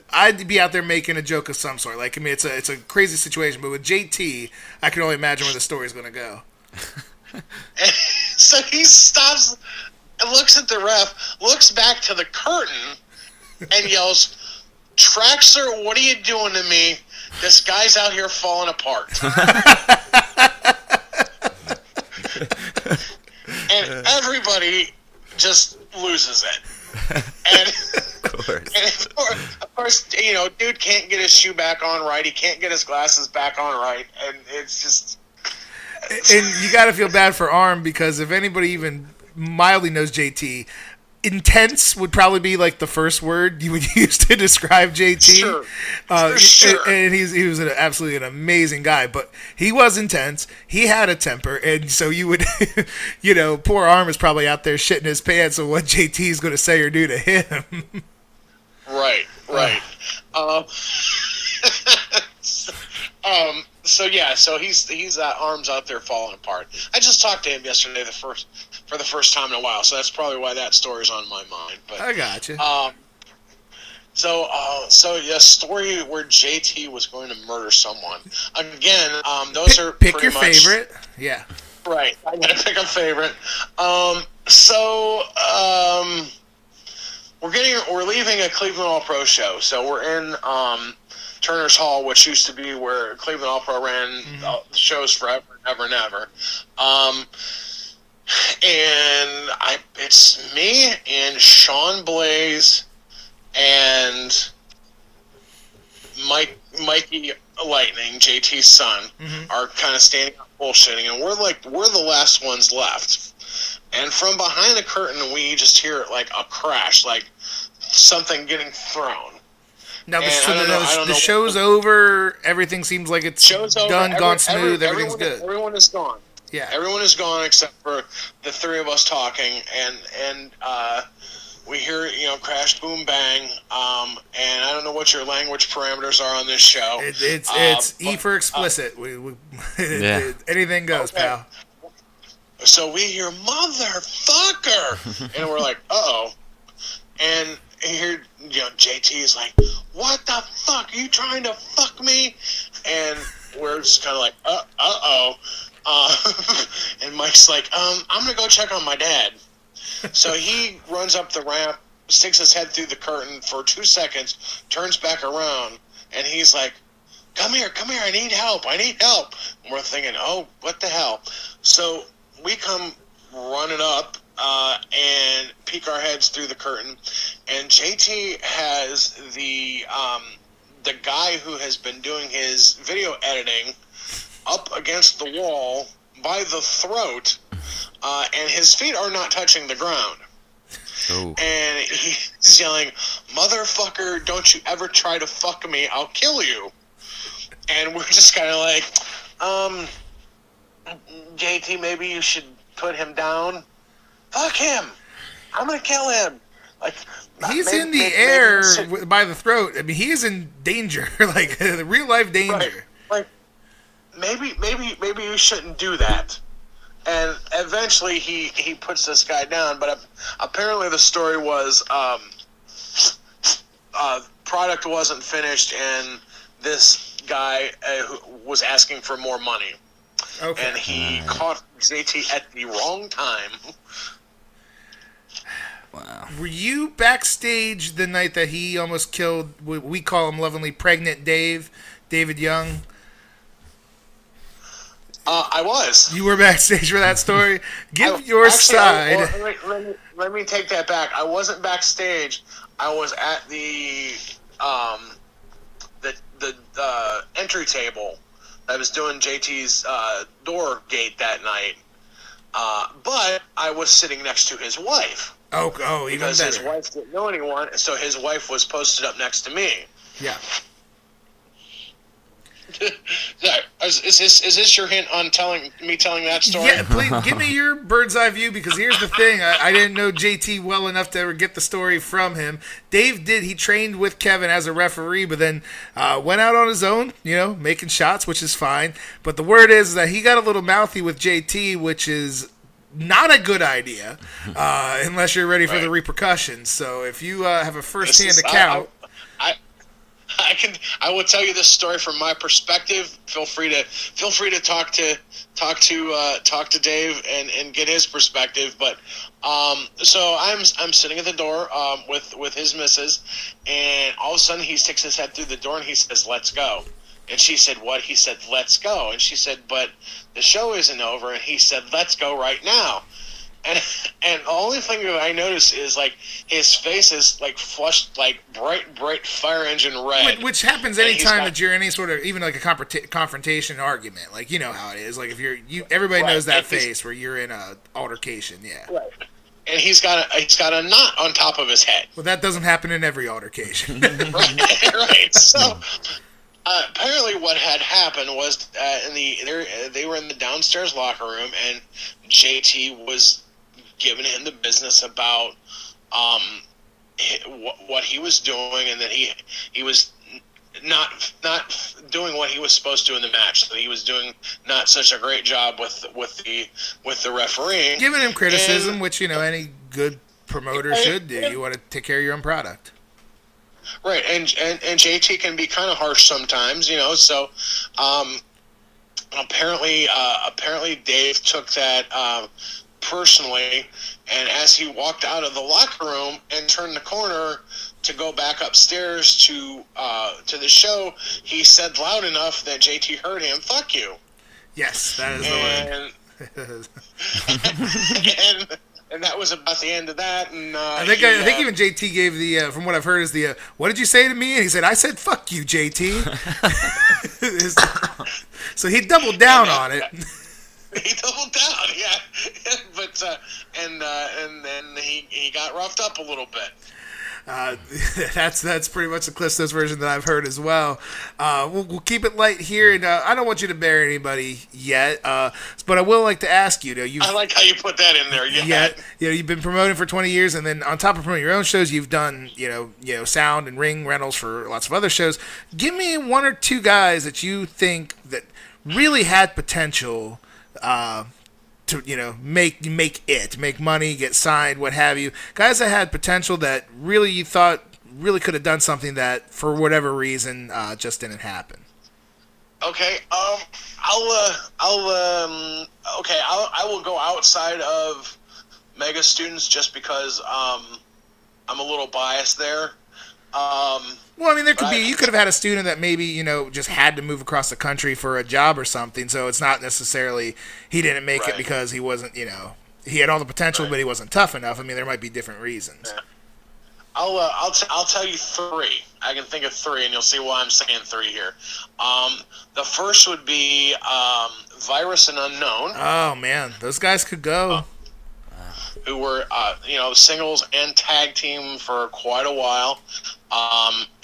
I'd be out there making a joke of some sort. Like, it's a crazy situation, but with JT, I can only imagine where the story's going to go. So he stops and looks at the ref, looks back to the curtain, and yells, "Traxler, what are you doing to me? This guy's out here falling apart." And everybody just loses it. And of course, dude can't get his shoe back on right. He can't get his glasses back on right. And it's just... And you got to feel bad for Arm, because if anybody even mildly knows JT, intense would probably be like the first word you would use to describe JT. Sure. Sure. And he was absolutely an amazing guy, but he was intense. He had a temper, and so you would, poor Arm is probably out there shitting his pants on what JT is going to say or do to him. Right. So he's arms out there falling apart. I just talked to him yesterday for the first time in a while, so that's probably why that story's on my mind. But I gotcha. So a story where JT was going to murder someone. Again, those are pick pretty your much, favorite. Yeah. Right. I'm gonna pick a favorite. We're leaving a Cleveland All Pro show. So we're in Turner's Hall, which used to be where Cleveland All Pro ran shows forever and ever. It's me and Sean Blaze and Mikey Lightning, JT's son, are kind of standing up bullshitting, and we're the last ones left. And from behind the curtain, we just hear like a crash, like something getting thrown. Now the show's over. Everything seems like it's done, gone smooth. Everything's good. Everyone is gone. Yeah, everyone is gone except for the three of us talking, and we hear crash, boom, bang, and I don't know what your language parameters are on this show. It's E for explicit. Anything goes, pal. So we hear motherfucker, and we're like, uh-oh, and here JT is like, what the fuck, are you trying to fuck me? And we're just kind of like, uh-oh. And Mike's like, I'm gonna go check on my dad. So he runs up the ramp, sticks his head through the curtain for 2 seconds, turns back around, and he's like, come here, I need help. And we're thinking, oh, what the hell? So we come running up and peek our heads through the curtain, and JT has the guy who has been doing his video editing up against the wall by the throat, and his feet are not touching the ground. Oh. And he's yelling, motherfucker, don't you ever try to fuck me, I'll kill you. And we're just kind of like, JT, maybe you should put him down. Fuck him. I'm going to kill him. Like, he's in the air by the throat. I mean, he is in danger, like real life danger. Right. Like, maybe you shouldn't do that. And eventually he puts this guy down, but apparently the story was product wasn't finished, and this guy who was asking for more money. Okay. And he caught JT at the wrong time. Wow. Were you backstage the night that he almost killed, we call him lovingly Pregnant David Young? I was. You were backstage for that story? Give your side. Let me take that back. I wasn't backstage. I was at the entry table. I was doing JT's door gate that night. But I was sitting next to his wife. Oh, even because better. His wife didn't know anyone, so his wife was posted up next to me. Yeah. Is this your hint on telling that story? Yeah, please give me your bird's eye view, because here's the thing. I didn't know JT well enough to ever get the story from him. Dave did. He trained with Kevin as a referee, but then went out on his own, making shots, which is fine. But the word is that he got a little mouthy with JT, which is not a good idea unless you're ready for the repercussions. So if you have a first-hand account... I will tell you this story from my perspective. Feel free to talk to Dave and get his perspective. But so I'm sitting at the door with his missus, and all of a sudden he sticks his head through the door and he says, "Let's go." And she said, "What?" He said, "Let's go." And she said, "But the show isn't over." And he said, "Let's go right now." And the only thing that I noticed is, like, his face is, like, flushed, like, bright fire engine red. Which happens anytime that you're in any sort of, even like a confrontation argument. Like, you know how it is. Like, if everybody knows that face where you're in a altercation, yeah. Right. And he's got a knot on top of his head. Well, that doesn't happen in every altercation. right. So... apparently what had happened was they were in the downstairs locker room, and JT was giving him the business about what he was doing, and that he was not doing what he was supposed to in the match. That he was doing not such a great job with the refereeing, giving him criticism, which any good promoter should do. You want to take care of your own product, right? And JT can be kind of harsh sometimes, So apparently Dave took that personally, and as he walked out of the locker room and turned the corner to go back upstairs to the show, he said loud enough that JT heard him, "Fuck you." Yes, that is the word. and that was about the end of that. And I think even JT gave the from what I've heard is the what did you say to me? And he said, "I said fuck you, JT." So he doubled down on it. He doubled down, yeah. But and then he got roughed up a little bit. That's pretty much the Cliff version that I've heard as well. We'll keep it light here, and I don't want you to bury anybody yet, but I will like to ask you. I like how you put that in there. Yeah. You've been promoting for 20 years, and then on top of promoting your own shows, you've done sound and ring rentals for lots of other shows. Give me one or two guys that you think that really had potential to make money, get signed, what have you. Guys that had potential that really you thought really could have done something that for whatever reason just didn't happen. Okay. I will go outside of Mega Students just because I'm a little biased there. Well, I mean, you could have had a student that maybe, just had to move across the country for a job or something, so it's not necessarily he didn't make it because he wasn't, he had all the potential, but he wasn't tough enough. I mean, there might be different reasons. Yeah. I'll tell you three. I can think of three, and you'll see why I'm saying three here. The first would be Virus and Unknown. Oh, man, those guys could go. Who were, singles and tag team for quite a while.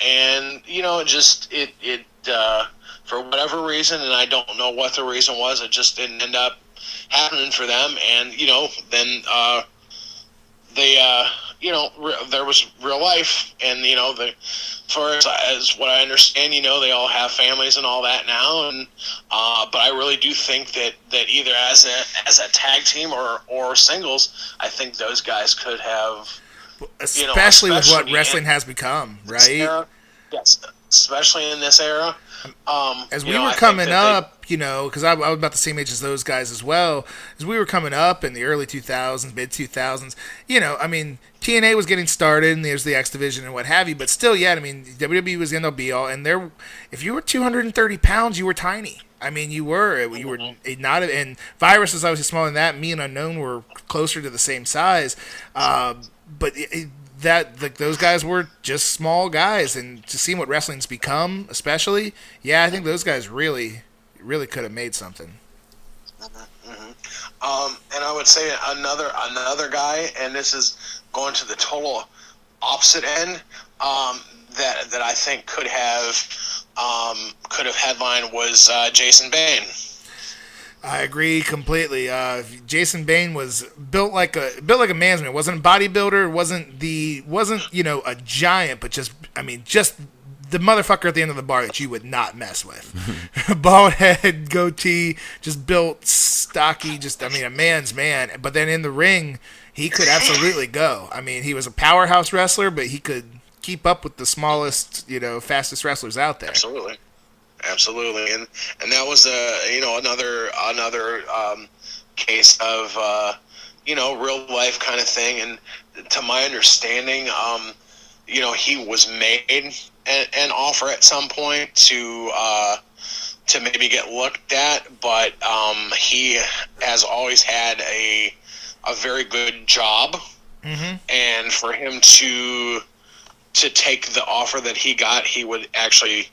And, for whatever reason, and I don't know what the reason was, it just didn't end up happening for them. And, then there was real life. And, as far as what I understand, they all have families and all that now. And but I really do think that either as a tag team or singles, I think those guys could have, especially with what wrestling has become, right? Era, yes, especially in this era. As we were coming up, because I was about the same age as those guys as well. As we were coming up in the early 2000s, mid 2000s, I mean, TNA was getting started, and there's the X Division and what have you. But still, WWE was the end all be all. And if you were 230 pounds, you were tiny. I mean, you were not. And Virus was obviously smaller than that. Me and Unknown were closer to the same size. But those guys were just small guys, and to see what wrestling's become, especially, I think those guys really, really could have made something. And I would say another guy, and this is going to the total opposite end, that I think could have headlined was Jason Bane. I agree completely. Jason Bane was built like a man's man. Wasn't a bodybuilder. Wasn't a giant, but just the motherfucker at the end of the bar that you would not mess with. Bald head, goatee, just built stocky. A man's man. But then in the ring, he could absolutely go. I mean, he was a powerhouse wrestler, but he could keep up with the smallest, fastest wrestlers out there. Absolutely, and that was another case of real life kind of thing. And to my understanding, he was made an offer at some point to maybe get looked at, but he has always had a very good job, and for him to take the offer that he got, he would actually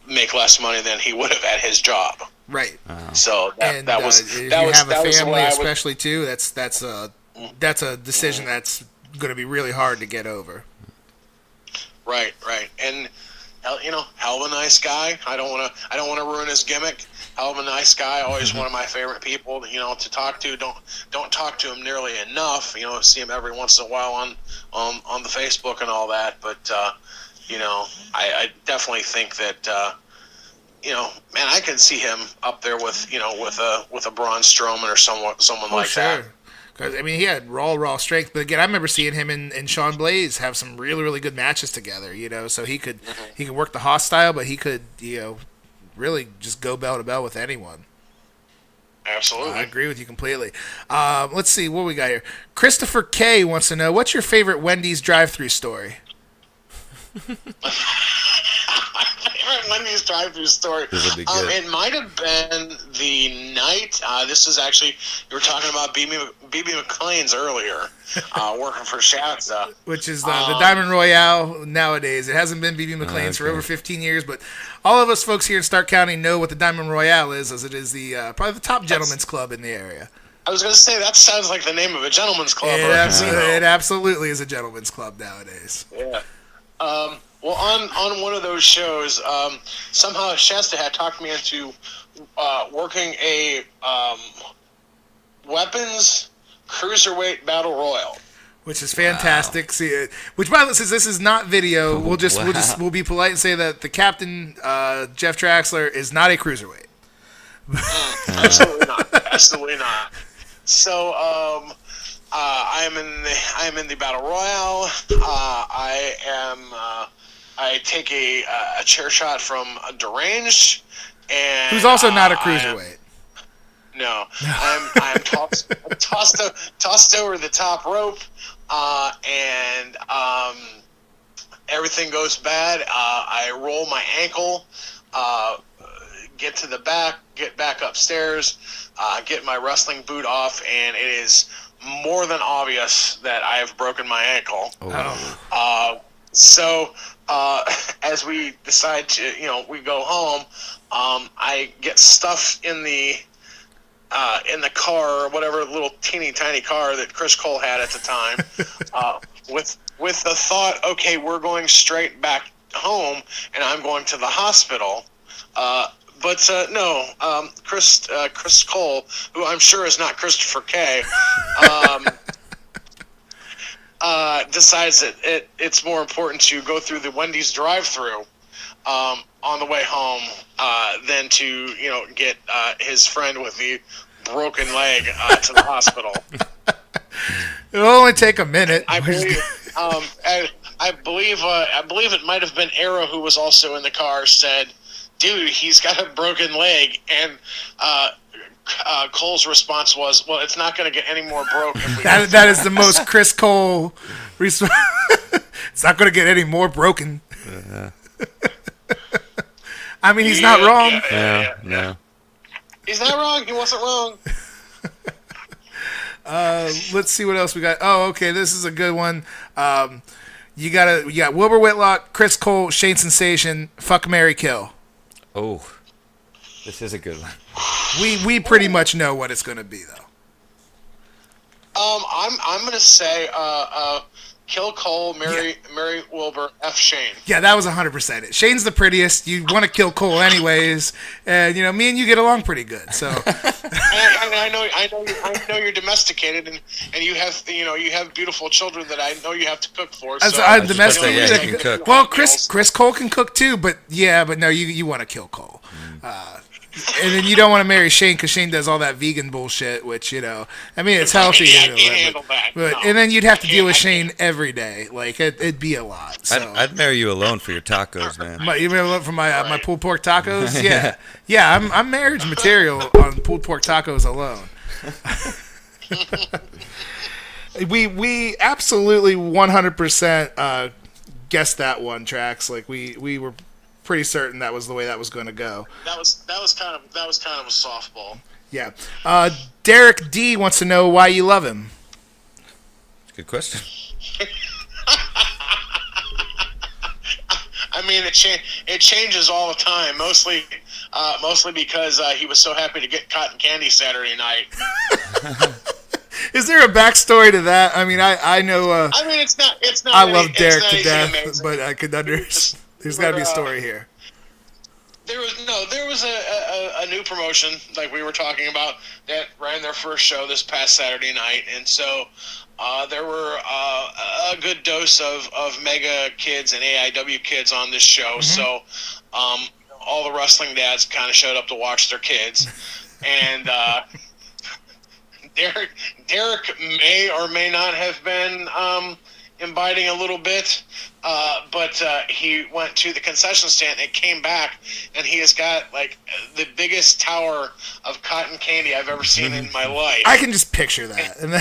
make less money than he would have at his job. Right. So that was if you have a family, especially too. That's a decision that's going to be really hard to get over. Right. And hell of a nice guy. I don't want to ruin his gimmick. hell of a nice guy. Always one of my favorite people, to talk to. Don't talk to him nearly enough. See him every once in a while on the Facebook and all that. But I definitely think that man, I can see him up there with with a Braun Strowman or someone like that. Because he had raw strength, but again, I remember seeing him and Sean Blaze have some really, really good matches together. So he could work the hostile, but he could really just go bell to bell with anyone. Absolutely, I agree with you completely. Let's see what we got here. Christopher K wants to know, what's your favorite Wendy's drive-thru story? Wendy's drive-thru story. It might have been the night. This is actually, you were talking about BB McLean's earlier, working for Shasta, which is the Diamond Royale nowadays. It hasn't been BB McLean's for over 15 years, but all of us folks here in Stark County know what the Diamond Royale is, as it is the probably the top gentleman's club in the area. I was going to say, that sounds like the name of a gentleman's club. It absolutely is a gentleman's club nowadays. Yeah. Well, on one of those shows, somehow Shasta had talked me into working a weapons cruiserweight battle royal, which is fantastic. Wow. See, which, by the way, since this is not video, we'll be polite and say that the captain, Jeff Traxler, is not a cruiserweight. Absolutely not. Absolutely not. So, I'm in the battle royale. I take a chair shot from a deranged, and who's also not a cruiserweight. No, I'm tossed over the top rope, and everything goes bad. I roll my ankle, get to the back, get back upstairs, get my wrestling boot off, and it is more than obvious that I have broken my ankle. So as we decide to, we go home, I get stuffed in the car, or whatever little teeny tiny car that Chris Cole had at the time, with the thought, okay, we're going straight back home, and I'm going to the hospital. But no, Chris Cole, who I'm sure is not Christopher K, decides that it's more important to go through the Wendy's drive-thru on the way home than to get his friend with the broken leg to the hospital. It'll only take a minute. I believe it might have been Arrow, who was also in the car, said, "Dude, he's got a broken leg," and Cole's response was, "Well, it's not going to get any more broken." That is the most Chris Cole response. It's not going to get any more broken. I mean, he's not wrong. No. He's not wrong. He wasn't wrong. Let's see what else we got. Oh, okay, this is a good one. You got Wilbur Whitlock, Chris Cole, Shane Sensation, fuck, marry, kill. Oh, this is a good one. We pretty much know what it's going to be, though. I'm going to say kill Cole, marry Wilbur, F Shane. Yeah, that was 100% it. Shane's the prettiest. You want to kill Cole anyways, and me and you get along pretty good. So I know you're domesticated, and you have beautiful children that I know you have to cook for. So I'm domesticated. Yeah, he can cook. Well, Chris Cole can cook too, but no, you want to kill Cole. And then you don't want to marry Shane because Shane does all that vegan bullshit, which, it's healthy. And then you'd have to deal with Shane every day. Like, it'd be a lot. So. I'd marry you alone for your tacos, man. You marry for my pulled pork tacos? Yeah. Yeah, I'm marriage material on pulled pork tacos alone. We absolutely 100% guessed that one, Trax. Like, we were pretty certain that was the way that was going to go. That was kind of a softball. Yeah. Derek D wants to know why you love him. Good question. I mean, it changes all the time. Mostly because he was so happy to get cotton candy Saturday night. Is there a backstory to that? I mean, I know. I mean, it's not. I love Derek to death, but I could understand. There's got to be a story here. There was a new promotion like we were talking about that ran their first show this past Saturday night, and so there were a good dose of Mega kids and AIW kids on this show. So all the wrestling dads kind of showed up to watch their kids, and Derek may or may not have been imbibing a little bit, but he went to the concession stand and came back, and he has got like the biggest tower of cotton candy I've ever seen in my life. I can just picture that. And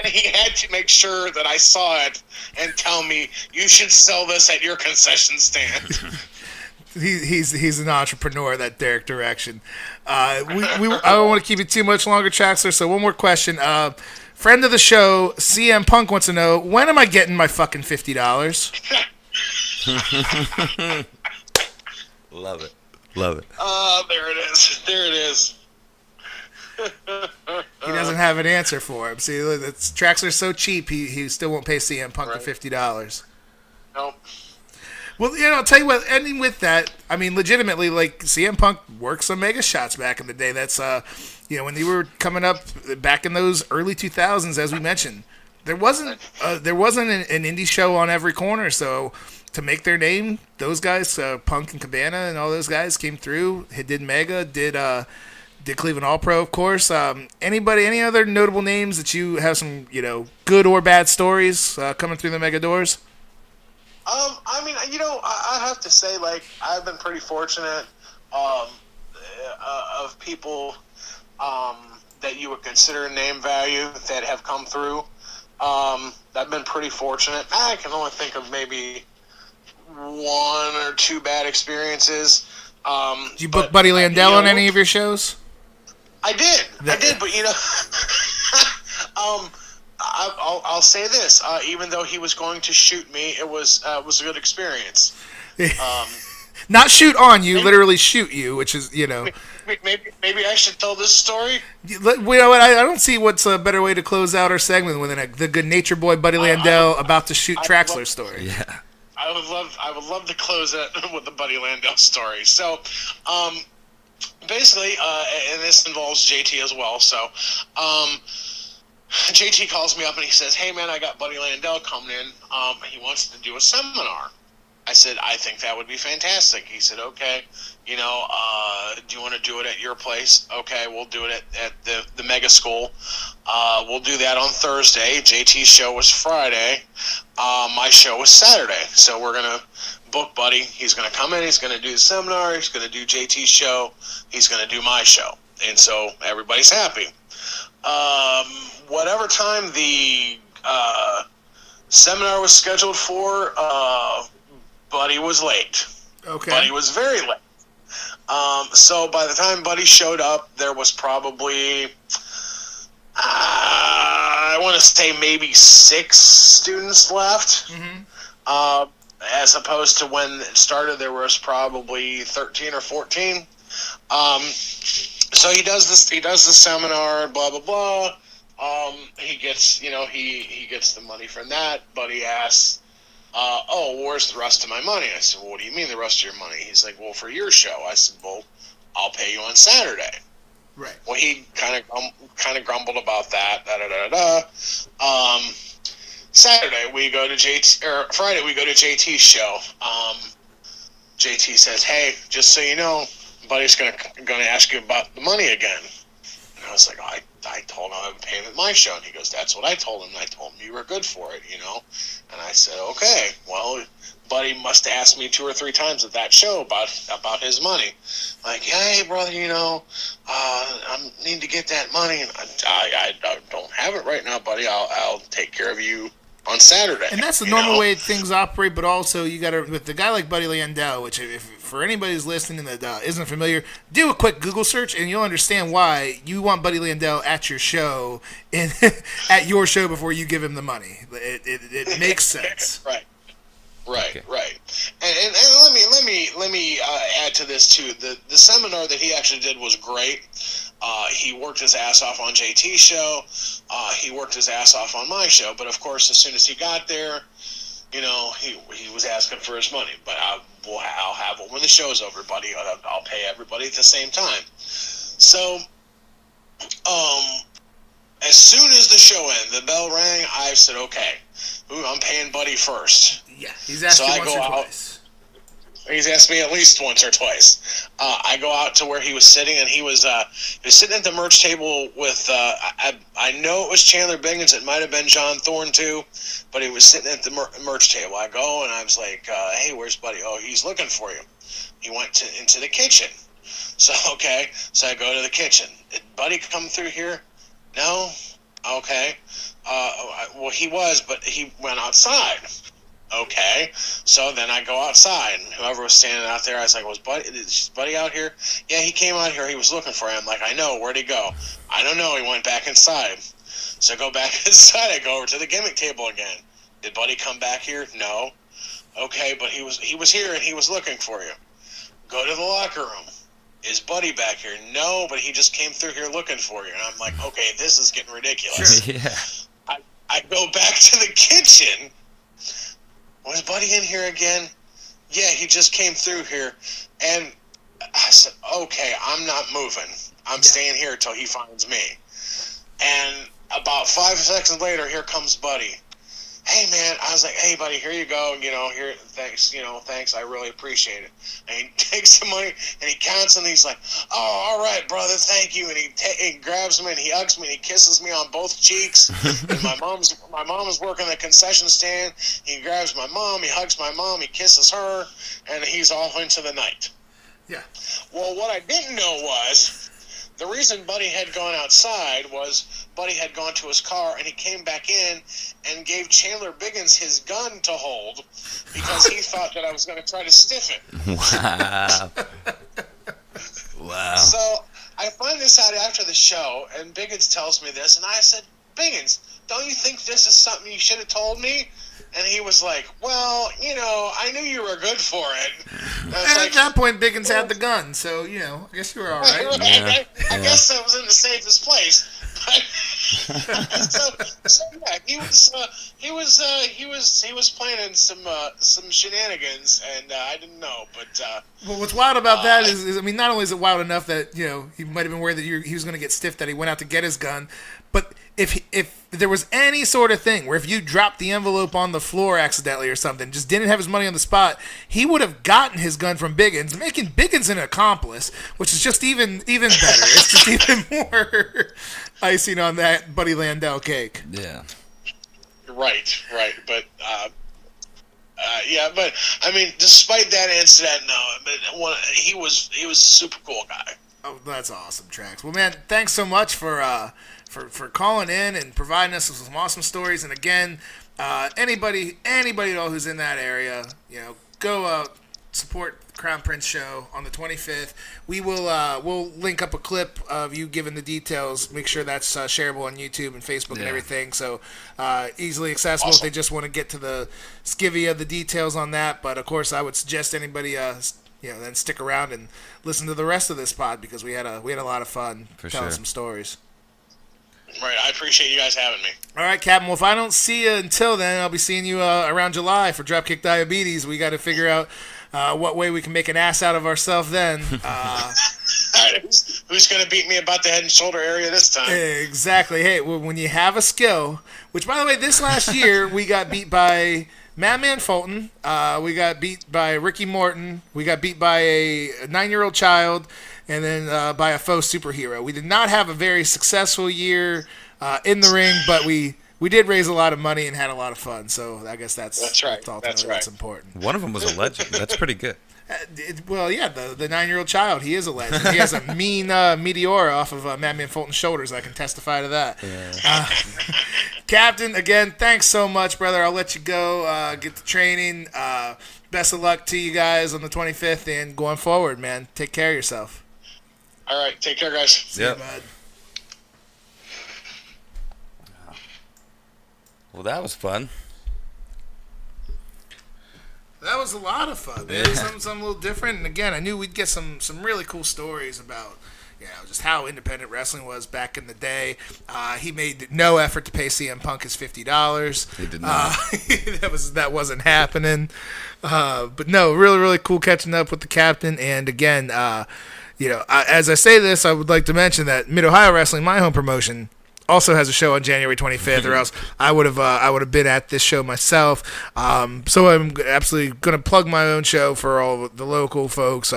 he had to make sure that I saw it and tell me, you should sell this at your concession stand. He's an entrepreneur, that Derek Direction. I don't want to keep it too much longer, Traxler, so one more question. Friend of the show, CM Punk wants to know, when am I getting my fucking $50? Love it. There it is. He doesn't have an answer for him. See, Traxler's so cheap, he still won't pay CM Punk the $50. Nope. Well, I'll tell you what, ending with that, I mean, legitimately, like, CM Punk worked some mega shots back in the day. That's, when they were coming up back in those early 2000s, as we mentioned, there wasn't an indie show on every corner. So to make their name, those guys, Punk and Cabana and all those guys came through, did mega, did Cleveland All-Pro, of course. Any other notable names that you have some, good or bad stories coming through the mega doors? I mean, I have to say, like, I've been pretty fortunate of people that you would consider name value that have come through. I've been pretty fortunate. I can only think of maybe one or two bad experices. Did you book Buddy Landell on any of your shows? I did, but I'll say this: even though he was going to shoot me, it was a good experience. Not shoot on you, literally shoot you, which is Maybe I should tell this story. I don't see what's a better way to close out our segment than the good nature boy Buddy Landell about to shoot Traxler story. Yeah, I would love to close it with the Buddy Landell story. So, basically, and this involves JT as well. So, JT calls me up and he says, "Hey man, I got Buddy Landell coming in. He wants to do a seminar." I said, "I think that would be fantastic." He said, "Okay, do you want to do it at your place?" "Okay, we'll do it at the mega school. We'll do that on Thursday." JT's show was Friday. My show was Saturday. So we're going to book Buddy. He's going to come in. He's going to do the seminar. He's going to do JT's show. He's going to do my show. And so everybody's happy. Whatever time the seminar was scheduled for, Buddy was late. Okay. Buddy was very late. So by the time Buddy showed up, there was probably, I want to say maybe 6 students left. Mm-hmm. As opposed to when it started, there was probably 13 or 14. So he does the seminar, blah blah blah. He gets, he gets the money from that. Buddy asks, where's the rest of my money? I said, "Well, what do you mean the rest of your money?" He's like, "Well, for your show." I said, "Well, I'll pay you on Saturday." Right. Well, he kind of grumbled about that. Saturday we go to Friday we go to JT's show. JT says, "Hey, just so you know, Buddy's gonna ask you about the money again." And I was like, I told him I would pay him at my show. And he goes, "That's what I told him. And I told him you were good for it, And I said, "Okay, well, Buddy must have asked me 2 or 3 times at that show about his money." Like, "Hey, brother, I need to get that money. And I don't have it right now, buddy. I'll take care of you on Saturday." And that's the normal way things operate, but also you got to, with a guy like Buddy Landell, which if for anybody who's listening that isn't familiar, do a quick Google search and you'll understand why you want Buddy Landell at your show at your show before you give him the money. It makes sense. Right. And let me add to this too. The seminar that he actually did was great. He worked his ass off on JT's show. He worked his ass off on my show. But of course, as soon as he got there, he was asking for his money. But I'll have one when the show's over, buddy. I'll pay everybody at the same time. So, as soon as the show ended, the bell rang. I said, "Okay, I'm paying Buddy first." Yeah, he's asked you once or twice. He's asked me at least once or twice. I go out to where he was sitting, and he was sitting at the merch table with. I know it was Chandler Biggins. It might have been John Thorne too, but he was sitting at the merch table. I go and I was like, "Hey, where's Buddy?" "Oh, he's looking for you." He went into the kitchen. So okay, so I go to the kitchen. Did Buddy come through here? No. Okay. Well, he was, but he went outside. Okay, so then I go outside, and whoever was standing out there, I was like, is Buddy out here? Yeah, he came out here. He was looking for him. I'm like, I know. Where'd he go? I don't know. He went back inside. So I go back inside. I go over to the gimmick table again. Did Buddy come back here? No. Okay, but he was here, and he was looking for you. Go to the locker room. Is Buddy back here? No, but he just came through here looking for you. And I'm like, okay, this is getting ridiculous. Yeah. I go back to the kitchen. Was Buddy in here again? Yeah, he just came through here. And I said, okay, I'm not moving. I'm staying here until he finds me. And about 5 seconds later, here comes Buddy. Hey, man. I was like, hey, Buddy, here you go. Here, thanks. Thanks. I really appreciate it. And he takes the money, and he counts, and he's like, oh, all right, brother, thank you. And he grabs me, and he hugs me, and he kisses me on both cheeks. And my mom is working the concession stand. He grabs my mom, he hugs my mom, he kisses her, and he's off into the night. Yeah. Well, what I didn't know was the reason Buddy had gone outside was Buddy had gone to his car, and he came back in and gave Chandler Biggins his gun to hold because he thought that I was going to try to stiff it. Wow. Wow. So I find this out after the show, and Biggins tells me this, and I said, Biggins, don't you think this is something you should have told me? And he was like, well, I knew you were good for it. And at that point, Biggins had the gun, so, I guess you were all right. Yeah. I guess I was in the safest place. So yeah, he was planning some shenanigans, and I didn't know. But well, what's wild about that is, not only is it wild enough that he might have been worried that he was going to get stiffed, that he went out to get his gun, but if there was any sort of thing where if you dropped the envelope on the floor accidentally or something, just didn't have his money on the spot, he would have gotten his gun from Biggins, making Biggins an accomplice, which is just even better. It's just even more icing on that Buddy Landau cake. Yeah. Right. But yeah, but despite that incident, he was a super cool guy. Oh, that's awesome, Trax. Well, man, thanks so much for calling in and providing us with some awesome stories. And again, anybody at all who's in that area, go support the Crown Prince show on the 25th. We'll link up a clip of you giving the details. Make sure that's shareable on YouTube and Facebook and everything. So easily accessible if they just want to get to the skivvy of the details on that. But of course, I would suggest anybody then stick around and listen to the rest of this pod because we had a lot of fun telling some stories. Right, I appreciate you guys having me. All right, Captain. Well, if I don't see you until then, I'll be seeing you around July for Dropkick Diabetes. We got to figure out what way we can make an ass out of ourselves then. All right, who's going to beat me about the head and shoulder area this time? Exactly. Hey, when you have a skill, which, by the way, this last year we got beat by Madman Fulton. We got beat by Ricky Morton. We got beat by a 9-year-old child. And then by a faux superhero. We did not have a very successful year in the ring, but we did raise a lot of money and had a lot of fun. So I guess that's right. That's important. One of them was a legend. That's pretty good. Well, yeah, the 9-year-old child, he is a legend. He has a mean Meteora off of Madman Fulton's shoulders. I can testify to that. Yeah. Captain, again, thanks so much, brother. I'll let you go get the training. Best of luck to you guys on the 25th and going forward, man. Take care of yourself. All right, take care, guys. See you, bud. Well, that was fun. That was a lot of fun, man. Something a little different. And again, I knew we'd get some really cool stories about, just how independent wrestling was back in the day. He made no effort to pay CM Punk his $50. He did not. That wasn't happening. But no, really, really cool catching up with the captain. And again, as I say this, I would like to mention that Mid-Ohio Wrestling, my home promotion, also has a show on January 25th, or else I would have been at this show myself. So I'm absolutely going to plug my own show for all the local folks.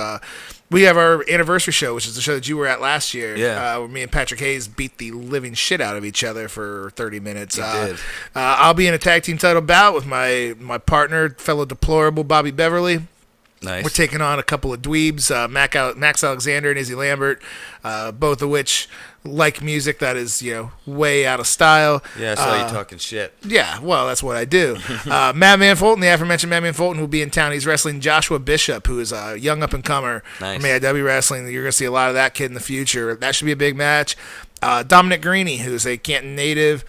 We have our anniversary show, which is the show that you were at last year. Yeah. Where me and Patrick Hayes beat the living shit out of each other for 30 minutes. Did. I'll be in a tag team title bout with my partner, fellow deplorable Bobby Beverly. Nice. We're taking on a couple of dweebs, Max Alexander and Izzy Lambert, both of which like music that is, way out of style. Yeah, I saw you talking shit. Yeah, well, that's what I do. Madman Fulton, the aforementioned Madman Fulton, will be in town. He's wrestling Joshua Bishop, who is a young up-and-comer from AIW Wrestling. You're going to see a lot of that kid in the future. That should be a big match. Dominic Greeny, who's a Canton native,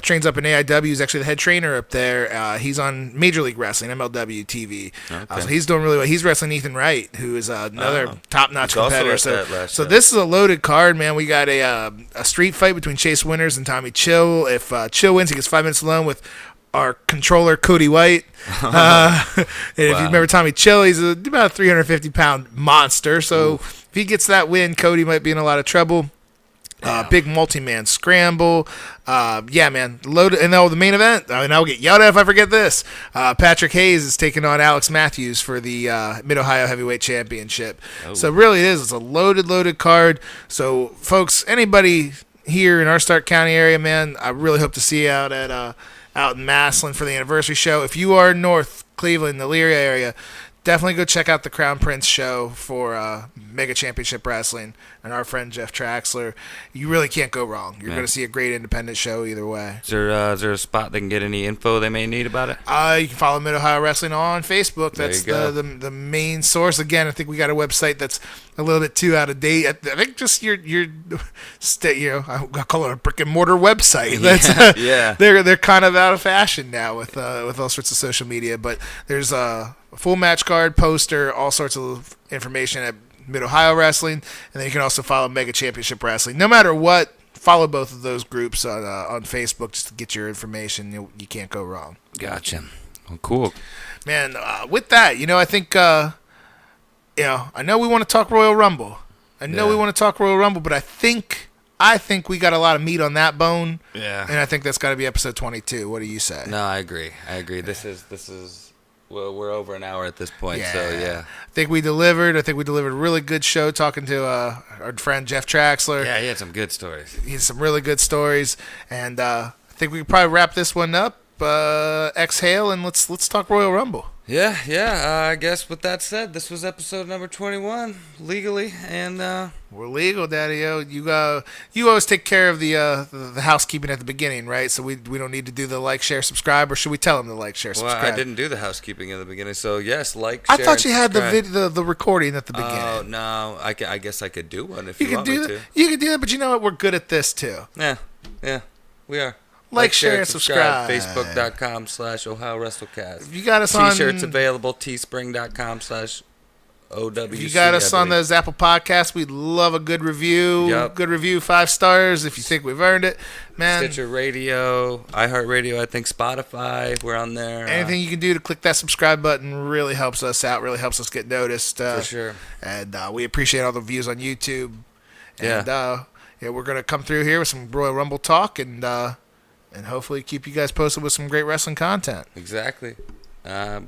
trains up in AIW. He's actually the head trainer up there. He's on Major League Wrestling, MLW TV. Okay. So he's doing really well. He's wrestling Ethan Wright, who is another top-notch competitor. So show. this is a loaded card, man. We got a street fight between Chase Winters and Tommy Chill. If Chill wins, he gets 5 minutes alone with our controller, Cody White. And if you remember Tommy Chill, he's about a 350-pound monster. So if he gets that win, Cody might be in a lot of trouble. Big multi-man scramble. Man, loaded. And the main event, I'll get yelled at if I forget this. Patrick Hayes is taking on Alex Matthews for the Mid-Ohio Heavyweight Championship. Oh. So really it's a loaded card. So folks, anybody here in our Stark County area, man, I really hope to see you out in Massillon for the anniversary show. If you are north Cleveland, the Elyria area, definitely go check out the Crown Prince show for Mega Championship Wrestling and our friend Jeff Traxler. You really can't go wrong. You're going to see a great independent show either way. Is there a spot they can get any info they may need about it? You can follow Mid-Ohio Wrestling on Facebook. That's the main source. Again, I think we got a website that's a little bit too out of date. I think just your I call it a brick and mortar website. That's, yeah. They're kind of out of fashion now with all sorts of social media. But there's a full match card, poster, all sorts of information at Mid-Ohio Wrestling, and then you can also follow Mega Championship Wrestling. No matter what, follow both of those groups on Facebook just to get your information. You can't go wrong. Gotcha. Well, cool. Man, with that, I think, I know we want to talk Royal Rumble. But I think we got a lot of meat on that bone. Yeah. And I think that's got to be episode 22. What do you say? No, I agree. This is. Well, we're over an hour at this point, so yeah. I think we delivered. A really good show talking to our friend Jeff Traxler. Yeah, he had some good stories. He had some really good stories, and I think we can probably wrap this one up. Exhale, and let's talk Royal Rumble. Yeah. I guess with that said, this was episode number 21, legally, and we're legal, Daddy-O. You always take care of the housekeeping at the beginning, right? So we don't need to do the like, share, subscribe, or should we tell them to like, share, subscribe? Well, I didn't do the housekeeping at the beginning, so yes, like, share, I thought you had subscribe. the recording at the beginning. Oh no, I guess I could do one if you want me to. You could do that, but you know what? We're good at this too. Yeah, we are. Like, share, subscribe. Facebook.com/Ohio Wrestlecast. If you got us on T-shirts available. Teespring.com/OWC. If you got us on those Apple Podcasts, we'd love a good review. Yep. Good review, 5 stars if you think we've earned it. Man. Stitcher Radio, iHeartRadio, I think Spotify, we're on there. Anything you can do to click that subscribe button really helps us out, really helps us get noticed. For sure. And we appreciate all the views on YouTube. And yeah, we're going to come through here with some Royal Rumble talk and hopefully keep you guys posted with some great wrestling content. Exactly. That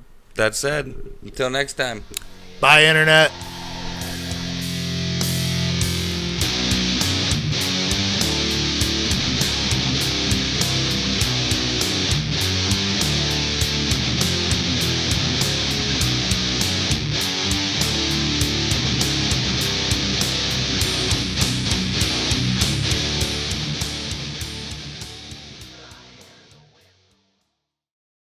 said, until next time. Bye, Internet.